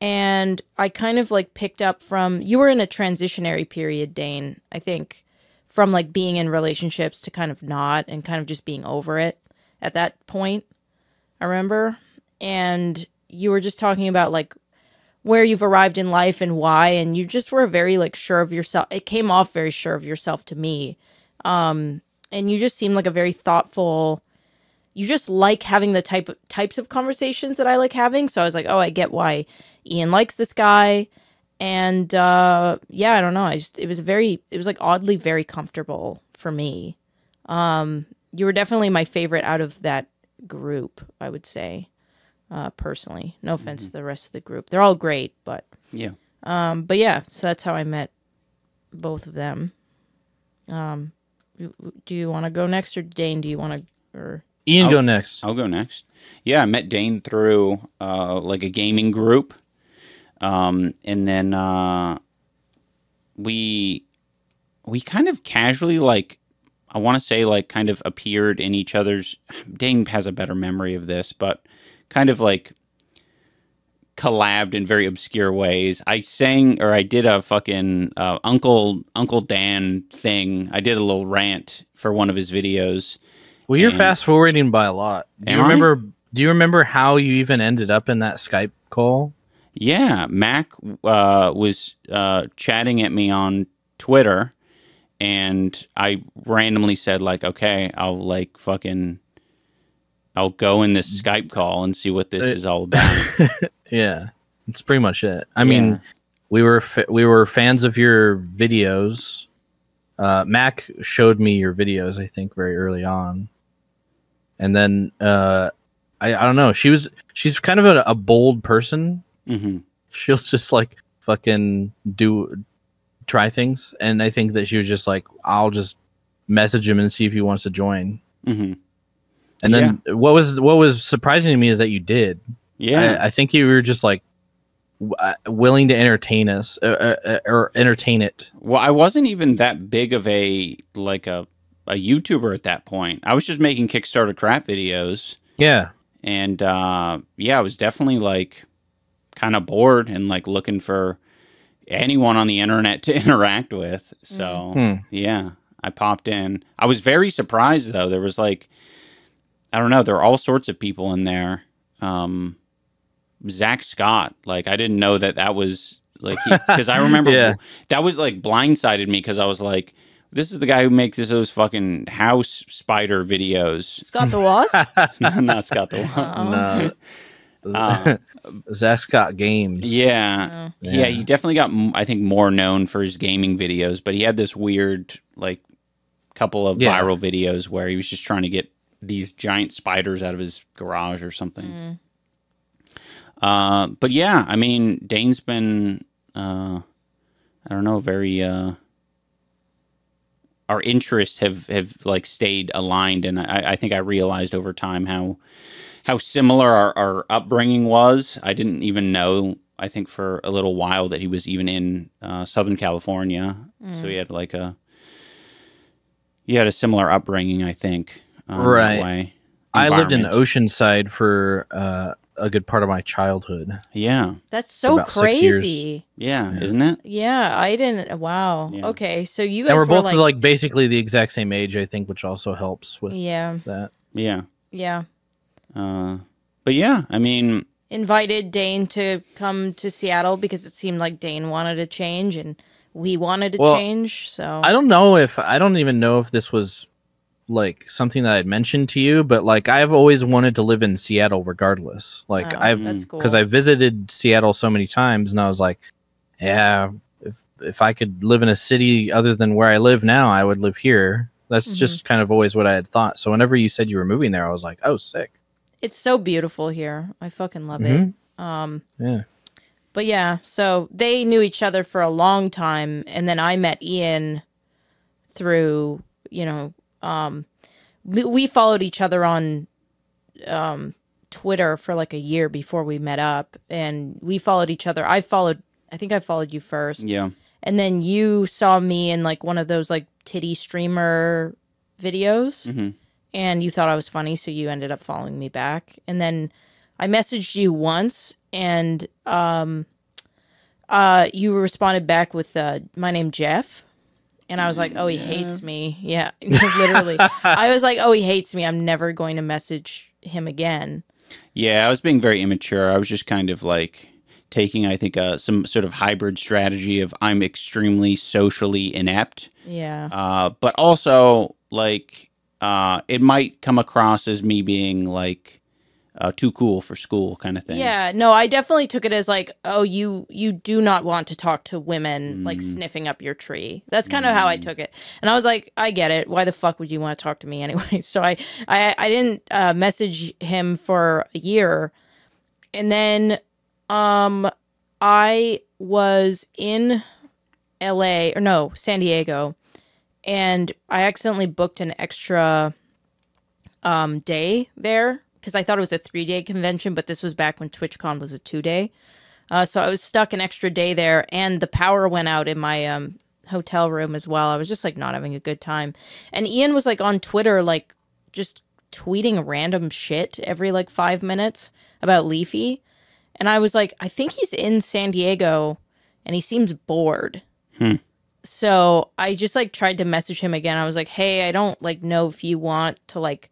and I kind of like picked up from, you were in a transitionary period, Dane, I think, from like being in relationships to kind of not, and kind of just being over it at that point, I remember. And you were just talking about like where you've arrived in life and why, and you just were very like sure of yourself. It came off very sure of yourself to me. And you just seemed like a very thoughtful, you just like having the types of conversations that I like having. So I was like, oh, I get why Ian likes this guy. And yeah, I don't know. It was like oddly very comfortable for me. You were definitely my favorite out of that group, I would say, personally. No offense to the rest of the group. They're all great, but Yeah. but yeah, so that's how I met both of them. Do you want to go next, or Dane, do you want to, or Ian, go next. I'll go next. Yeah, I met Dane through like a gaming group. And then we kind of casually, like, I want to say, like, kind of appeared in each other's. Dane has a better memory of this, but kind of like collabed in very obscure ways. I did a fucking Uncle Dan thing. I did a little rant for one of his videos. Well, you're fast forwarding by a lot. Do you remember how you even ended up in that Skype call? Yeah, Mac was chatting at me on Twitter, and I randomly said, like, okay, I'll go in this Skype call and see what this is all about. Yeah, that's pretty much it. I mean, we were fans of your videos. Mac showed me your videos, I think, very early on, and then I don't know. She's kind of a bold person. Mm-hmm. She'll just like fucking try things, and I think that she was just like, I'll just message him and see if he wants to join. Mm-hmm. And then what was surprising to me is that you did. Yeah, I think you were just like willing to entertain us or entertain it. Well, I wasn't even that big of a YouTuber at that point. I was just making Kickstarter crap videos. Yeah, and I was definitely like kind of bored and like looking for anyone on the internet to interact with. So yeah, I popped in. I was very surprised though. There was like, I don't know, there were all sorts of people in there. Zach Scott, like I didn't know that was like, because I remember that was like blindsided me, because I was like, this is the guy who makes those fucking house spider videos. Scott the Wasp? No, not Scott the Wasp. No. Zach Scott Games. Yeah. He definitely got, I think, more known for his gaming videos, but he had this weird, like, couple of viral videos where he was just trying to get these giant spiders out of his garage or something. But yeah, I mean, Dane's been, I don't know, very, our interests have like stayed aligned, and I think I realized over time how similar our upbringing was. I didn't even know, I think for a little while, that he was even in Southern California. So he had like a similar upbringing, I think. Right. That way. I lived in Oceanside for a good part of my childhood. Yeah. That's so crazy. Yeah, isn't it? Yeah, I didn't. Wow. Yeah. Okay, so you guys and we're both like, like basically the exact same age, I think, which also helps with that. Yeah. Yeah. But yeah, I mean, invited Dane to come to Seattle because it seemed like Dane wanted to change and we wanted to change. So I don't even know if this was like something that I'd mentioned to you, but like I've always wanted to live in Seattle regardless. Like that's cool. because I visited Seattle so many times, and I was like, yeah, if I could live in a city other than where I live now, I would live here. That's just kind of always what I had thought. So whenever you said you were moving there, I was like, oh, sick. It's so beautiful here. I fucking love it. Yeah. But yeah, so they knew each other for a long time, and then I met Ian through, we followed each other on Twitter for like a year before we met up, and we followed each other. I think I followed you first. Yeah. And then you saw me in like one of those like titty streamer videos. and you thought I was funny, so you ended up following me back. And then I messaged you once, and you responded back with my name Jeff. And I was like, oh, he hates me. Yeah, literally. I was like, oh, he hates me. I'm never going to message him again. Yeah, I was being very immature. I was just kind of like taking, I think, some sort of hybrid strategy of I'm extremely socially inept. Yeah. But also, like, it might come across as me being like too cool for school kind of thing. Yeah, no, I definitely took it as like, oh, you do not want to talk to women like sniffing up your tree. That's kind of how I took it. And I was like, I get it. Why the fuck would you want to talk to me anyway? So I didn't message him for a year. And then I was in San Diego, and I accidentally booked an extra day there, because I thought it was a 3-day convention, but this was back when TwitchCon was a 2-day. So I was stuck an extra day there, and the power went out in my hotel room as well. I was just like not having a good time. And Ian was like on Twitter, like just tweeting random shit every like 5 minutes about Leafy. And I was like, I think he's in San Diego and he seems bored. So I just like tried to message him again. I was like, hey, I don't like know if you want to like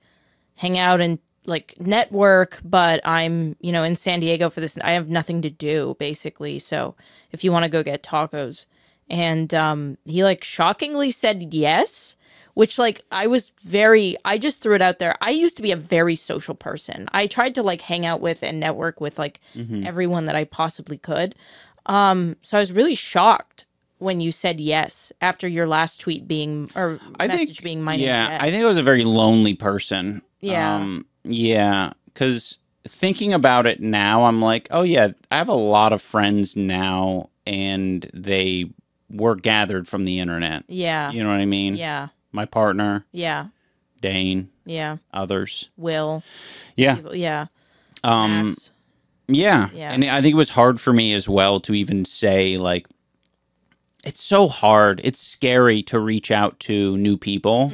hang out and like network, but I'm, in San Diego for this. I have nothing to do basically. So if you want to go get tacos. And he like shockingly said yes, which like I just threw it out there. I used to be a very social person. I tried to like hang out with and network with like everyone that I possibly could. So I was really shocked when you said yes after your last tweet being, or message being my name. Yeah, I think I was a very lonely person. Yeah. Yeah, because thinking about it now, I'm like, oh yeah, I have a lot of friends now, and they were gathered from the internet. Yeah. You know what I mean? Yeah. My partner. Yeah. Dane. Yeah. Others. Will. Yeah. People, yeah. Yeah. Yeah. And I think it was hard for me as well to even say, like, it's so hard. It's scary to reach out to new people,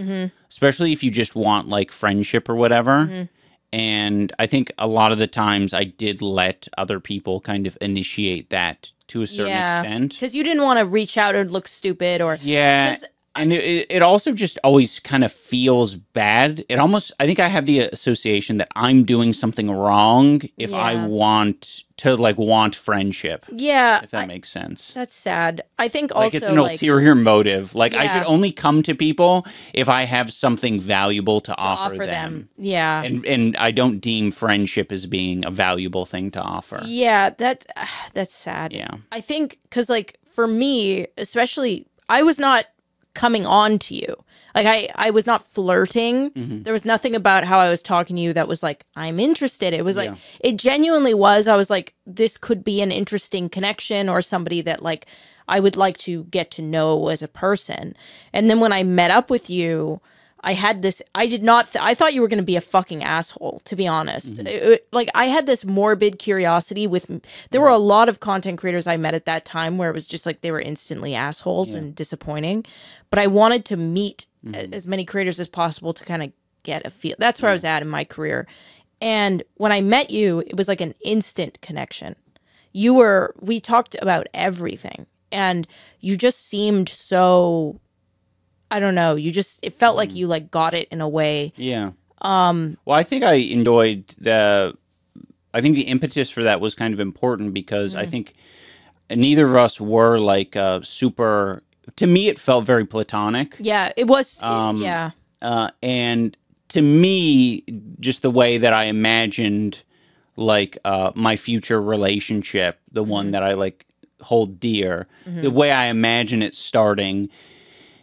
especially if you just want like friendship or whatever. And I think a lot of the times I did let other people kind of initiate that to a certain extent. Because you didn't want to reach out or look stupid or... Yeah. And it also just always kind of feels bad. It almost, I think I have the association that I'm doing something wrong if I want to like want friendship. Yeah. If that makes sense. That's sad. I think also like it's an ulterior motive. Like I should only come to people if I have something valuable to offer them. Yeah. And I don't deem friendship as being a valuable thing to offer. Yeah, that's sad. Yeah. I think because like for me, especially, I was not coming on to you. Like I was not flirting. There was nothing about how I was talking to you that was like, I'm interested. It was like, it genuinely was. I was like, this could be an interesting connection or somebody that like I would like to get to know as a person. And then when I met up with you, I had this, I did not, I thought you were going to be a fucking asshole, to be honest. Like, I had this morbid curiosity with, there were a lot of content creators I met at that time where it was just like they were instantly assholes and disappointing. But I wanted to meet as many creators as possible to kind of get a feel. That's where I was at in my career. And when I met you, it was like an instant connection. We talked about everything. And you just seemed so... I don't know. It felt like you like got it in a way. Yeah. Well, I think I enjoyed I think the impetus for that was kind of important because I think neither of us were like super, to me, it felt very platonic. Yeah, it was. Yeah. And to me, just the way that I imagined like my future relationship, the one that I like hold dear, the way I imagine it starting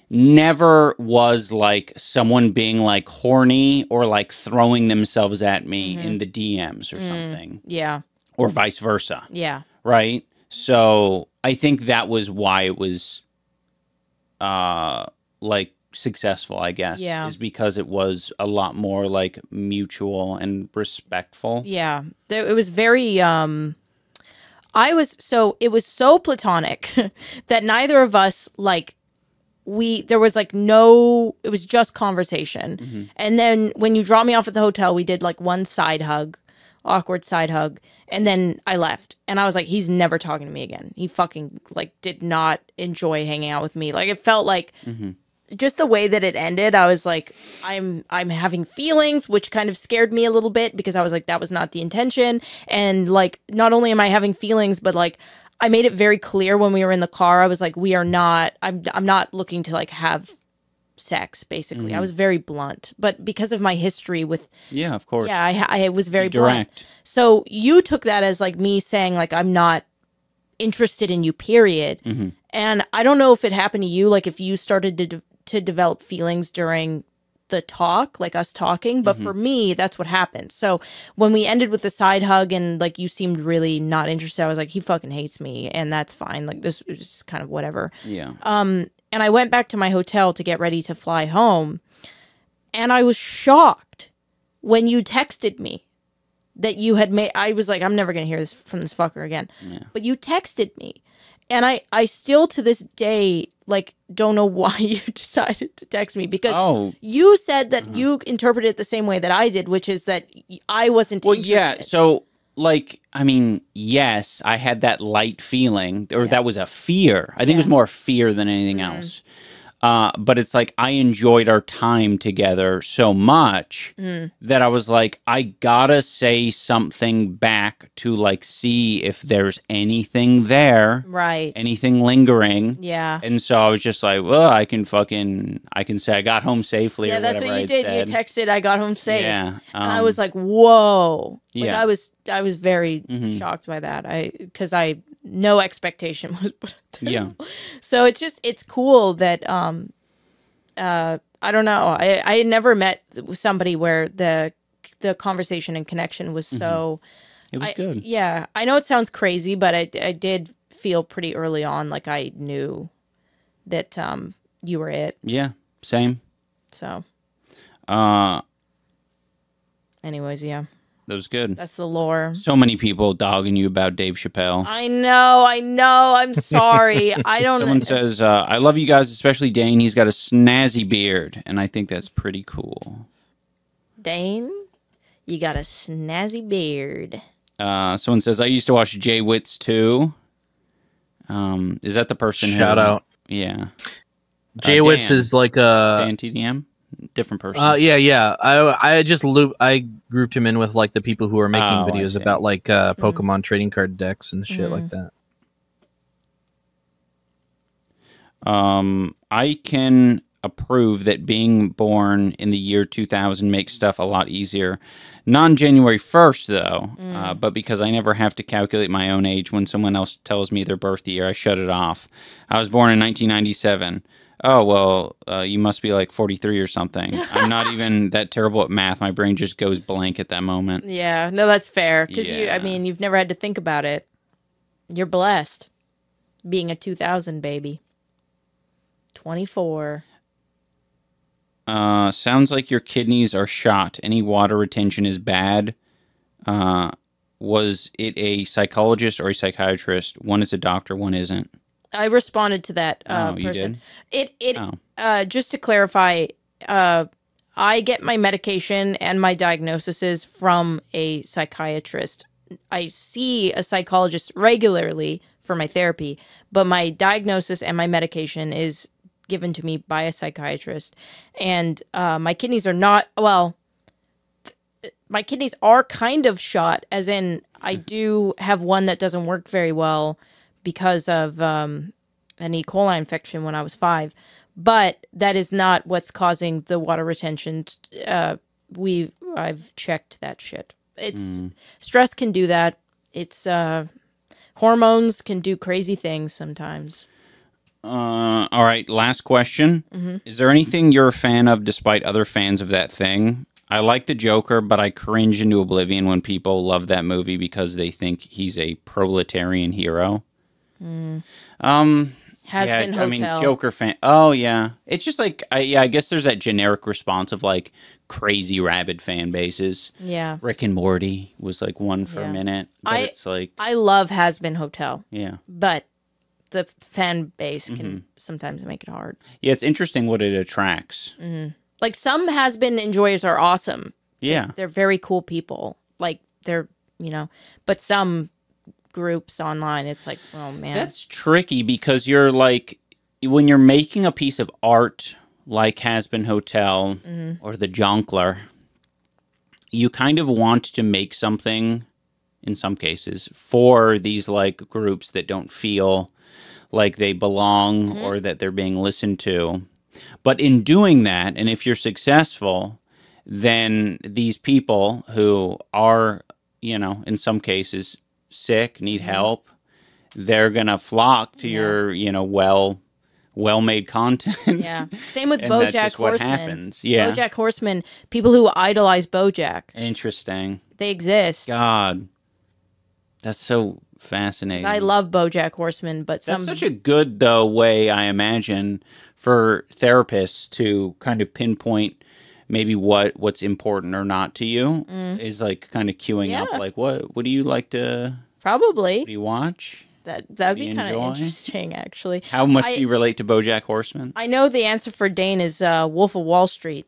never was like someone being like horny or like throwing themselves at me in the DMs or something. Yeah. Or vice versa. Yeah. Right? So I think that was why it was like successful, I guess. Yeah. Is because it was a lot more like mutual and respectful. Yeah. It was very it was so platonic that neither of us like there was like no, it was just conversation. And then when you dropped me off at the hotel, we did like one side hug, awkward side hug. And then I left and I was like, he's never talking to me again. He fucking like did not enjoy hanging out with me. Like it felt like just the way that it ended, I was like, I'm having feelings, which kind of scared me a little bit because I was like, that was not the intention. And like, not only am I having feelings, but like, I made it very clear when we were in the car. I was like, we are not, I'm not looking to like have sex, basically. I was very blunt, but because of my history with, Yeah, of course. yeah, I was very Direct. blunt. So you took that as like me saying like, I'm not interested in you, period. And I don't know if it happened to you, like if you started to develop feelings during the talk, like us talking, but for me, that's what happened. So when we ended with the side hug and like you seemed really not interested, I was like, he fucking hates me, and that's fine. Like this is just kind of whatever. Yeah. And I went back to my hotel to get ready to fly home, and I was shocked when you texted me that you had made. I was like, I'm never gonna hear this from this fucker again. Yeah. But you texted me, and I still to this day like don't know why you decided to text me, because Oh. you said that you interpreted it the same way that I did, which is that I wasn't Well, interested. yeah. So, like, I mean, yes, I had that light feeling, or that was a fear. I think it was more fear than anything else. But it's like I enjoyed our time together so much that I was like, I gotta say something back to like see if there's anything there, Right. anything lingering. Yeah. And so I was just like, well, I can say I got home safely. Yeah, or that's whatever what you I'd did. said. You texted, I got home safe. Yeah. And I was like, whoa. Like Yeah. I was very shocked by that. Because no expectation was put out there. Yeah. So it's cool that I don't know. I had never met somebody where the conversation and connection was so. It was good. Yeah, I know it sounds crazy, but I did feel pretty early on like I knew that you were it. Yeah. Same. So, Uh, anyways, yeah, that was good. that's the lore. So many people dogging you about Dave Chappelle. I know. I'm sorry. I don't. Someone says, I love you guys, especially Dane. He's got a snazzy beard, and I think that's pretty cool. Dane, you got a snazzy beard. Someone says, I used to watch Jay Witz too. Is that the person Shout who... out. Yeah. Jay Witz Dan. is like a Dan TDM? Different person. yeah. I grouped him in with like the people who are making Oh, I videos see. about like Pokemon trading card decks and shit like that. I can approve that being born in the year 2000 makes stuff a lot easier. Non-January 1st, though, but because I never have to calculate my own age when someone else tells me their birth year, I shut it off. I was born in 1997. Oh, well, you must be like 43 or something. I'm not even that terrible at math. My brain just goes blank at that moment. Yeah, no, that's fair. Because Yeah. you've never had to think about it. You're blessed being a 2000 baby. 24. Sounds like your kidneys are shot. Any water retention is bad. Was it a psychologist or a psychiatrist? One is a doctor, one isn't. I responded to that Oh, you person. did? Just to clarify, I get my medication and my diagnoses from a psychiatrist. I see a psychologist regularly for my therapy, but my diagnosis and my medication is given to me by a psychiatrist. And my kidneys are not, well, my kidneys are kind of shot, as in I do have one that doesn't work very well because of an E. coli infection when I was 5. But that is not what's causing the water retention. I've checked that shit. It's stress can do that. It's hormones can do crazy things sometimes. All right, last question. Mm-hmm. Is there anything you're a fan of despite other fans of that thing? I like the Joker, but I cringe into oblivion when people love that movie because they think he's a proletarian hero. Has been Hotel. I mean, Joker fan. Oh, yeah. It's just like, I guess there's that generic response of like crazy rabid fan bases. Yeah. Rick and Morty was like one for a Yeah. minute. But it's like, I love Has Been Hotel, yeah. but the fan base can sometimes make it hard. Yeah, it's interesting what it attracts. Like some has-been enjoyers are awesome. Yeah. They're very cool people. Like they're, you know, but some groups online, it's like, oh man. That's tricky because you're like, when you're making a piece of art like Has Been Hotel or The Jonkler, you kind of want to make something, in some cases, for these like groups that don't feel like they belong or that they're being listened to. But in doing that, and if you're successful, then these people who are, you know, in some cases sick, need help, they're going to flock to your, you know, well-made content. Yeah. Same with And that's BoJack just what Horseman. happens. Yeah. BoJack Horseman, people who idolize BoJack, Interesting. they exist. God. That's so fascinating. I love BoJack Horseman, but That's some such a good, though, way, I imagine, for therapists to kind of pinpoint maybe what's important or not to you is like kind of queuing up, Yeah. like, what do you like to, probably what do you watch? that'd do be you kind of enjoy? interesting, actually. How much I- do you relate to BoJack Horseman? I know the answer for Dane is Wolf of Wall Street.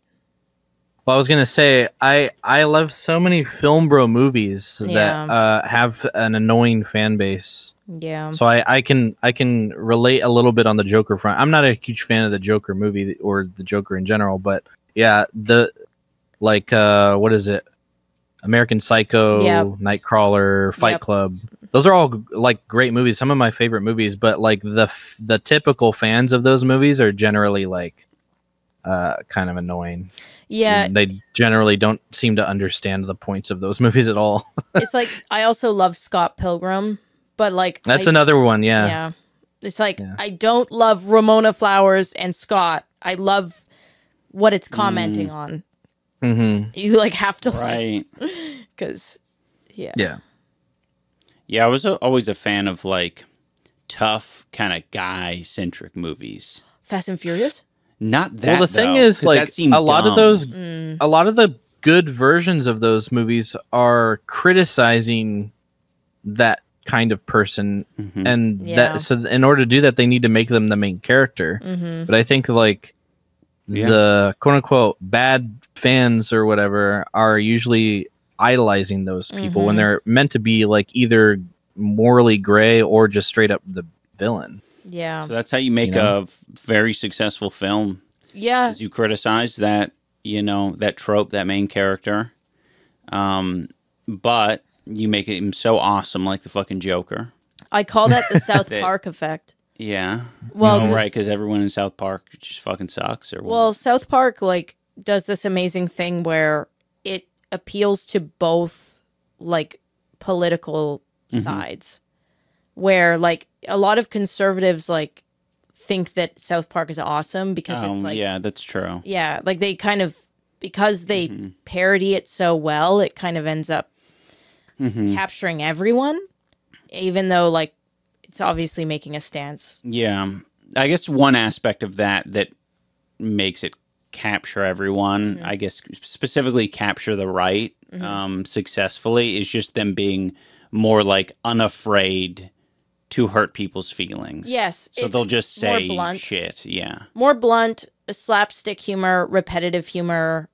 Well, I was gonna say I love so many film bro movies that have an annoying fan base. Yeah. So I can relate a little bit on the Joker front. I'm not a huge fan of the Joker movie or the Joker in general, but yeah, what is it? American Psycho, Yep. Nightcrawler, Fight Yep. Club. Those are all like great movies. Some of my favorite movies, but like the typical fans of those movies are generally like kind of annoying. Yeah. And they generally don't seem to understand the points of those movies at all. It's like I also love Scott Pilgrim, but like That's I- another one, yeah. Yeah. It's like Yeah. I don't love Ramona Flowers and Scott. I love what it's commenting on. Mm-hmm. You like have to Right. because yeah. Yeah. Yeah, I was always a fan of like tough kind of guy-centric movies. Fast and Furious. Not that. Well, the thing though, is, 'cause like that seemed a lot of dumb. those, Mm. a lot of the good versions of those movies are criticizing that kind of person, Mhm. and Yeah. that so in order to do that, they need to make them the main character. Mm-hmm. But I think like Yeah. the quote unquote bad fans or whatever are usually idolizing those people when Mhm. they're meant to be like either morally gray or just straight up the villain. Yeah. So that's how you make You know? a very successful film. Yeah. Is you criticize that, you know, that trope, that main character, but you make him so awesome, like the fucking Joker. I call that the South That- Park effect. Yeah. Well, Oh, 'cause- right, because everyone in South Park just fucking sucks, or what? Well, South Park like does this amazing thing where it appeals to both like political Mm-hmm. sides. Where like a lot of conservatives like think that South Park is awesome because it's like yeah, that's true. yeah, like they kind of because they Mm-hmm. parody it so well, it kind of ends up Mhm. capturing everyone, even though like it's obviously making a stance. Yeah, I guess one aspect of that makes it capture everyone, I guess specifically capture the right successfully, is just them being more like unafraid to hurt people's feelings. Yes, So it's they'll just more say blunt. shit. Yeah. More blunt, slapstick humor, repetitive humor,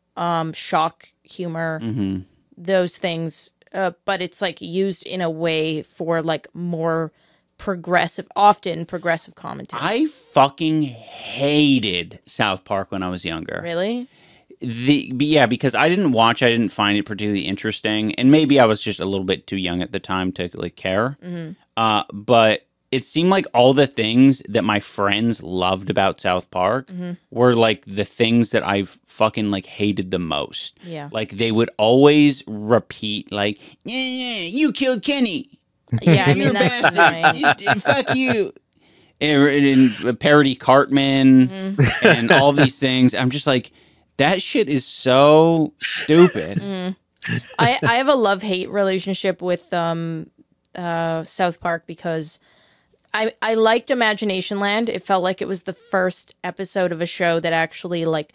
shock humor, hmm those things. But it's like used in a way for like more progressive, often progressive commentary. I fucking hated South Park when I was younger. Really? Yeah, because I didn't find it particularly interesting, and maybe I was just a little bit too young at the time to like care. But it seemed like all the things that my friends loved about South Park were like the things that I fucking like hated the most. Yeah. Like they would always repeat, like, "Yeah, you killed Kenny. Yeah, I You're a mean that's bastard. annoying. Fuck you." And parody Cartman and all these things. I'm just like, that shit is so stupid. I have a love-hate relationship with South Park because I liked Imagination Land. It felt like it was the first episode of a show that actually like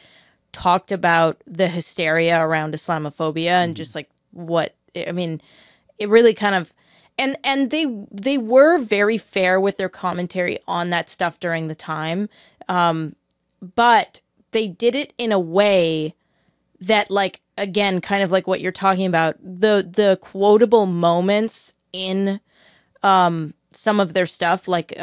talked about the hysteria around Islamophobia and just like what I mean, it really kind of and they were very fair with their commentary on that stuff during the time, but they did it in a way that, like, again, kind of like what you're talking about, the quotable moments in some of their stuff, like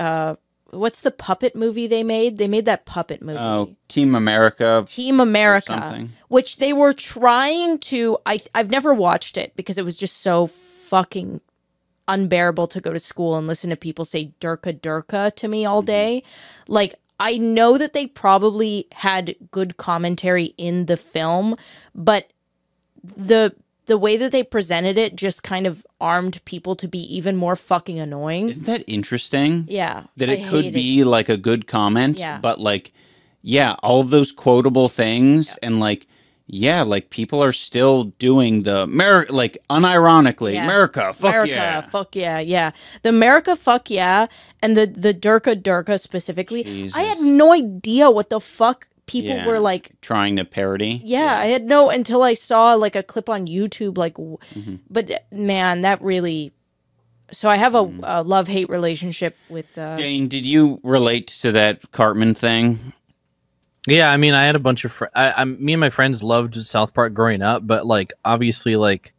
what's the puppet movie they made? They made that puppet movie. Oh, Team America. Team America, something. which they were trying to. I've never watched it because it was just so fucking unbearable to go to school and listen to people say Durka Durka to me all day. Like, I know that they probably had good commentary in the film, but the way that they presented it just kind of armed people to be even more fucking annoying. Isn't that interesting? Yeah. That it I could hated be like a good comment, Yeah. but like, yeah, all of those quotable things and like, yeah, like people are still doing the like unironically, Yeah. America, fuck America, yeah. fuck yeah, yeah. The America, fuck yeah, and the Durka Durka specifically. Jesus. I had no idea what the fuck people Yeah. were like. Trying to parody. Yeah, I had no until I saw like a clip on YouTube. Like, Mm-hmm. but man, that really. So I have a love-hate relationship with. Dane, did you relate to that Cartman thing? Yeah, I mean, I had a bunch of me and my friends loved South Park growing up, but like obviously, like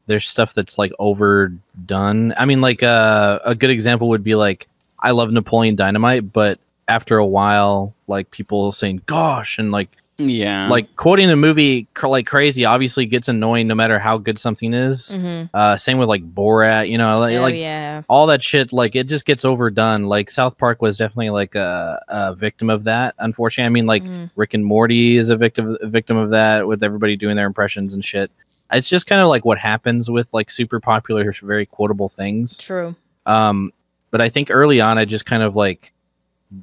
there's stuff that's like overdone. I mean, like a good example would be like I love Napoleon Dynamite, but after a while, like people saying "gosh" and like Yeah. quoting the movie like crazy obviously gets annoying no matter how good something is. Same with like Borat, you know, oh like yeah, all that shit, like it just gets overdone. Like South Park was definitely like a victim of that, unfortunately. I mean, like Rick and Morty is a victim of that, with everybody doing their impressions and shit. It's just kind of like what happens with like super popular, very quotable things. true. But I think early on I just kind of like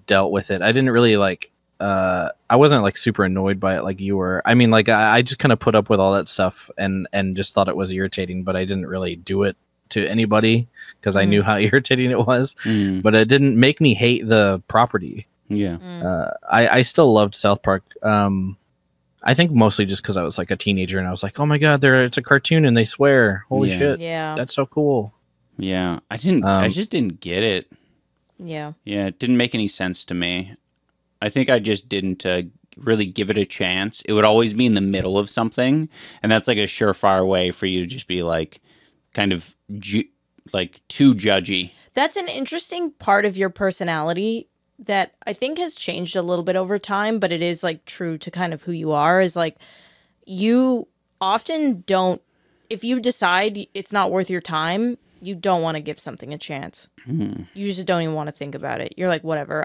dealt with it. I didn't really like I wasn't like super annoyed by it like you were. I mean, like I just kind of put up with all that stuff and just thought it was irritating, but I didn't really do it to anybody because I knew how irritating it was. But it didn't make me hate the property. Yeah. I still loved South Park. I think mostly just because I was like a teenager and I was like, oh my god, it's a cartoon and they swear. Holy Yeah. shit, Yeah, that's so cool. Yeah. I just didn't get it. yeah. Yeah, it didn't make any sense to me. I think I just didn't really give it a chance. It would always be in the middle of something, and that's like a surefire way for you to just be like kind of like too judgy. That's an interesting part of your personality that I think has changed a little bit over time, but it is like true to kind of who you are, is like you often don't, if you decide it's not worth your time, you don't want to give something a chance. You just don't even want to think about it. You're like, whatever.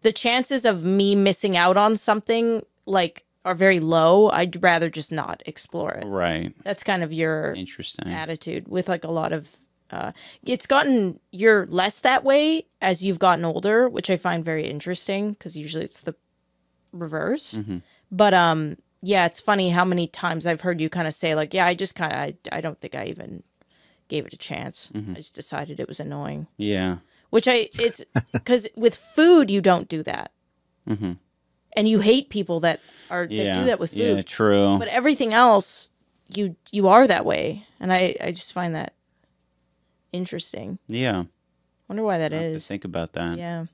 The chances of me missing out on something like are very low. I'd rather just not explore it. Right. That's kind of your Interesting. attitude with like a lot of you're less that way as you've gotten older, which I find very interesting because usually it's the reverse. But yeah, it's funny how many times I've heard you kind of say like, yeah, I don't think I even gave it a chance. I just decided it was annoying. Yeah. It's because with food you don't do that, and you hate people that do that with food. Yeah, true. But everything else, you are that way, and I just find that interesting. Yeah. Wonder why that I have to is. think about that. Yeah.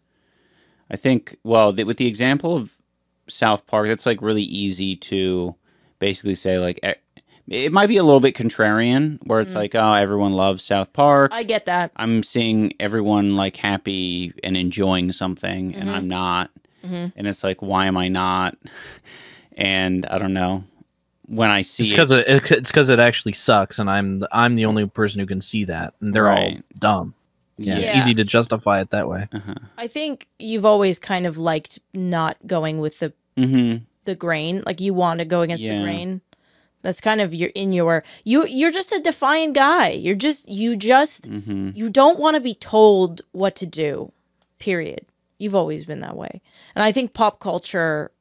I think, well, with the example of South Park, that's like really easy to basically say, like, it might be a little bit contrarian, where it's like, oh, everyone loves South Park. I get that. I'm seeing everyone like happy and enjoying something, and I'm not. And it's like, why am I not? And I don't know. When I see It's because it actually sucks, and I'm the only person who can see that, and they're all Right. dumb. Yeah. Easy to justify it that way. I think you've always kind of liked not going with the grain. Like you want to go against the Yeah. grain. That's kind of you're just a defiant guy. You don't want to be told what to do. Period. You've always been that way. And I think pop culture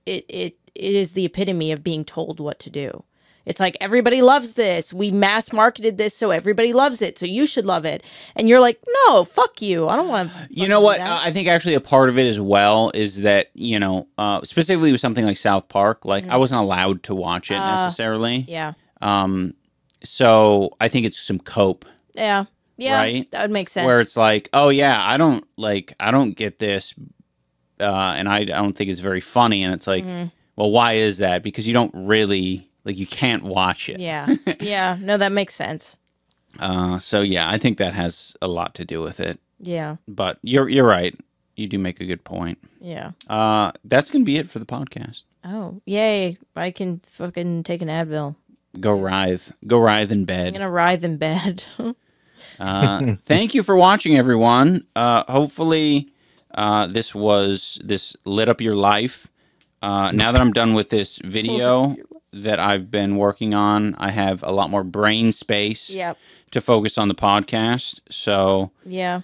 it is the epitome of being told what to do. It's like everybody loves this. We mass marketed this so everybody loves it. So you should love it. And you're like, "No, fuck you. I don't want to." You know what? I think actually a part of it as well is that, you know, specifically with something like South Park, like I wasn't allowed to watch it necessarily. Yeah. So I think it's some cope. Yeah. Yeah, right? that would make sense. Where it's like, oh yeah, I don't get this, and I don't think it's very funny. And it's like, well, why is that? Because you don't really you can't watch it. Yeah, yeah. No, that makes sense. So yeah, I think that has a lot to do with it. Yeah, But you're right. You do make a good point. yeah. That's gonna be it for the podcast. Oh, yay! I can fucking take an Advil. Go writhe in I'm bed. gonna writhe in bed. Thank you for watching, everyone. Hopefully, this lit up your life. Now that I'm done with this video that I've been working on, I have a lot more brain space Yep. to focus on the podcast. So, Yeah.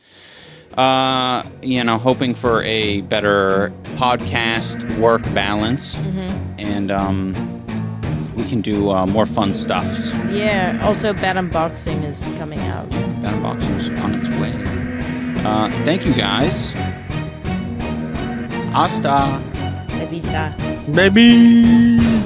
hoping for a better podcast work balance, and we can do more fun stuffs. Yeah. Also, Bad Unboxing is coming out. That unboxing is on its way. Thank you, guys. Hasta. La vista. Baby.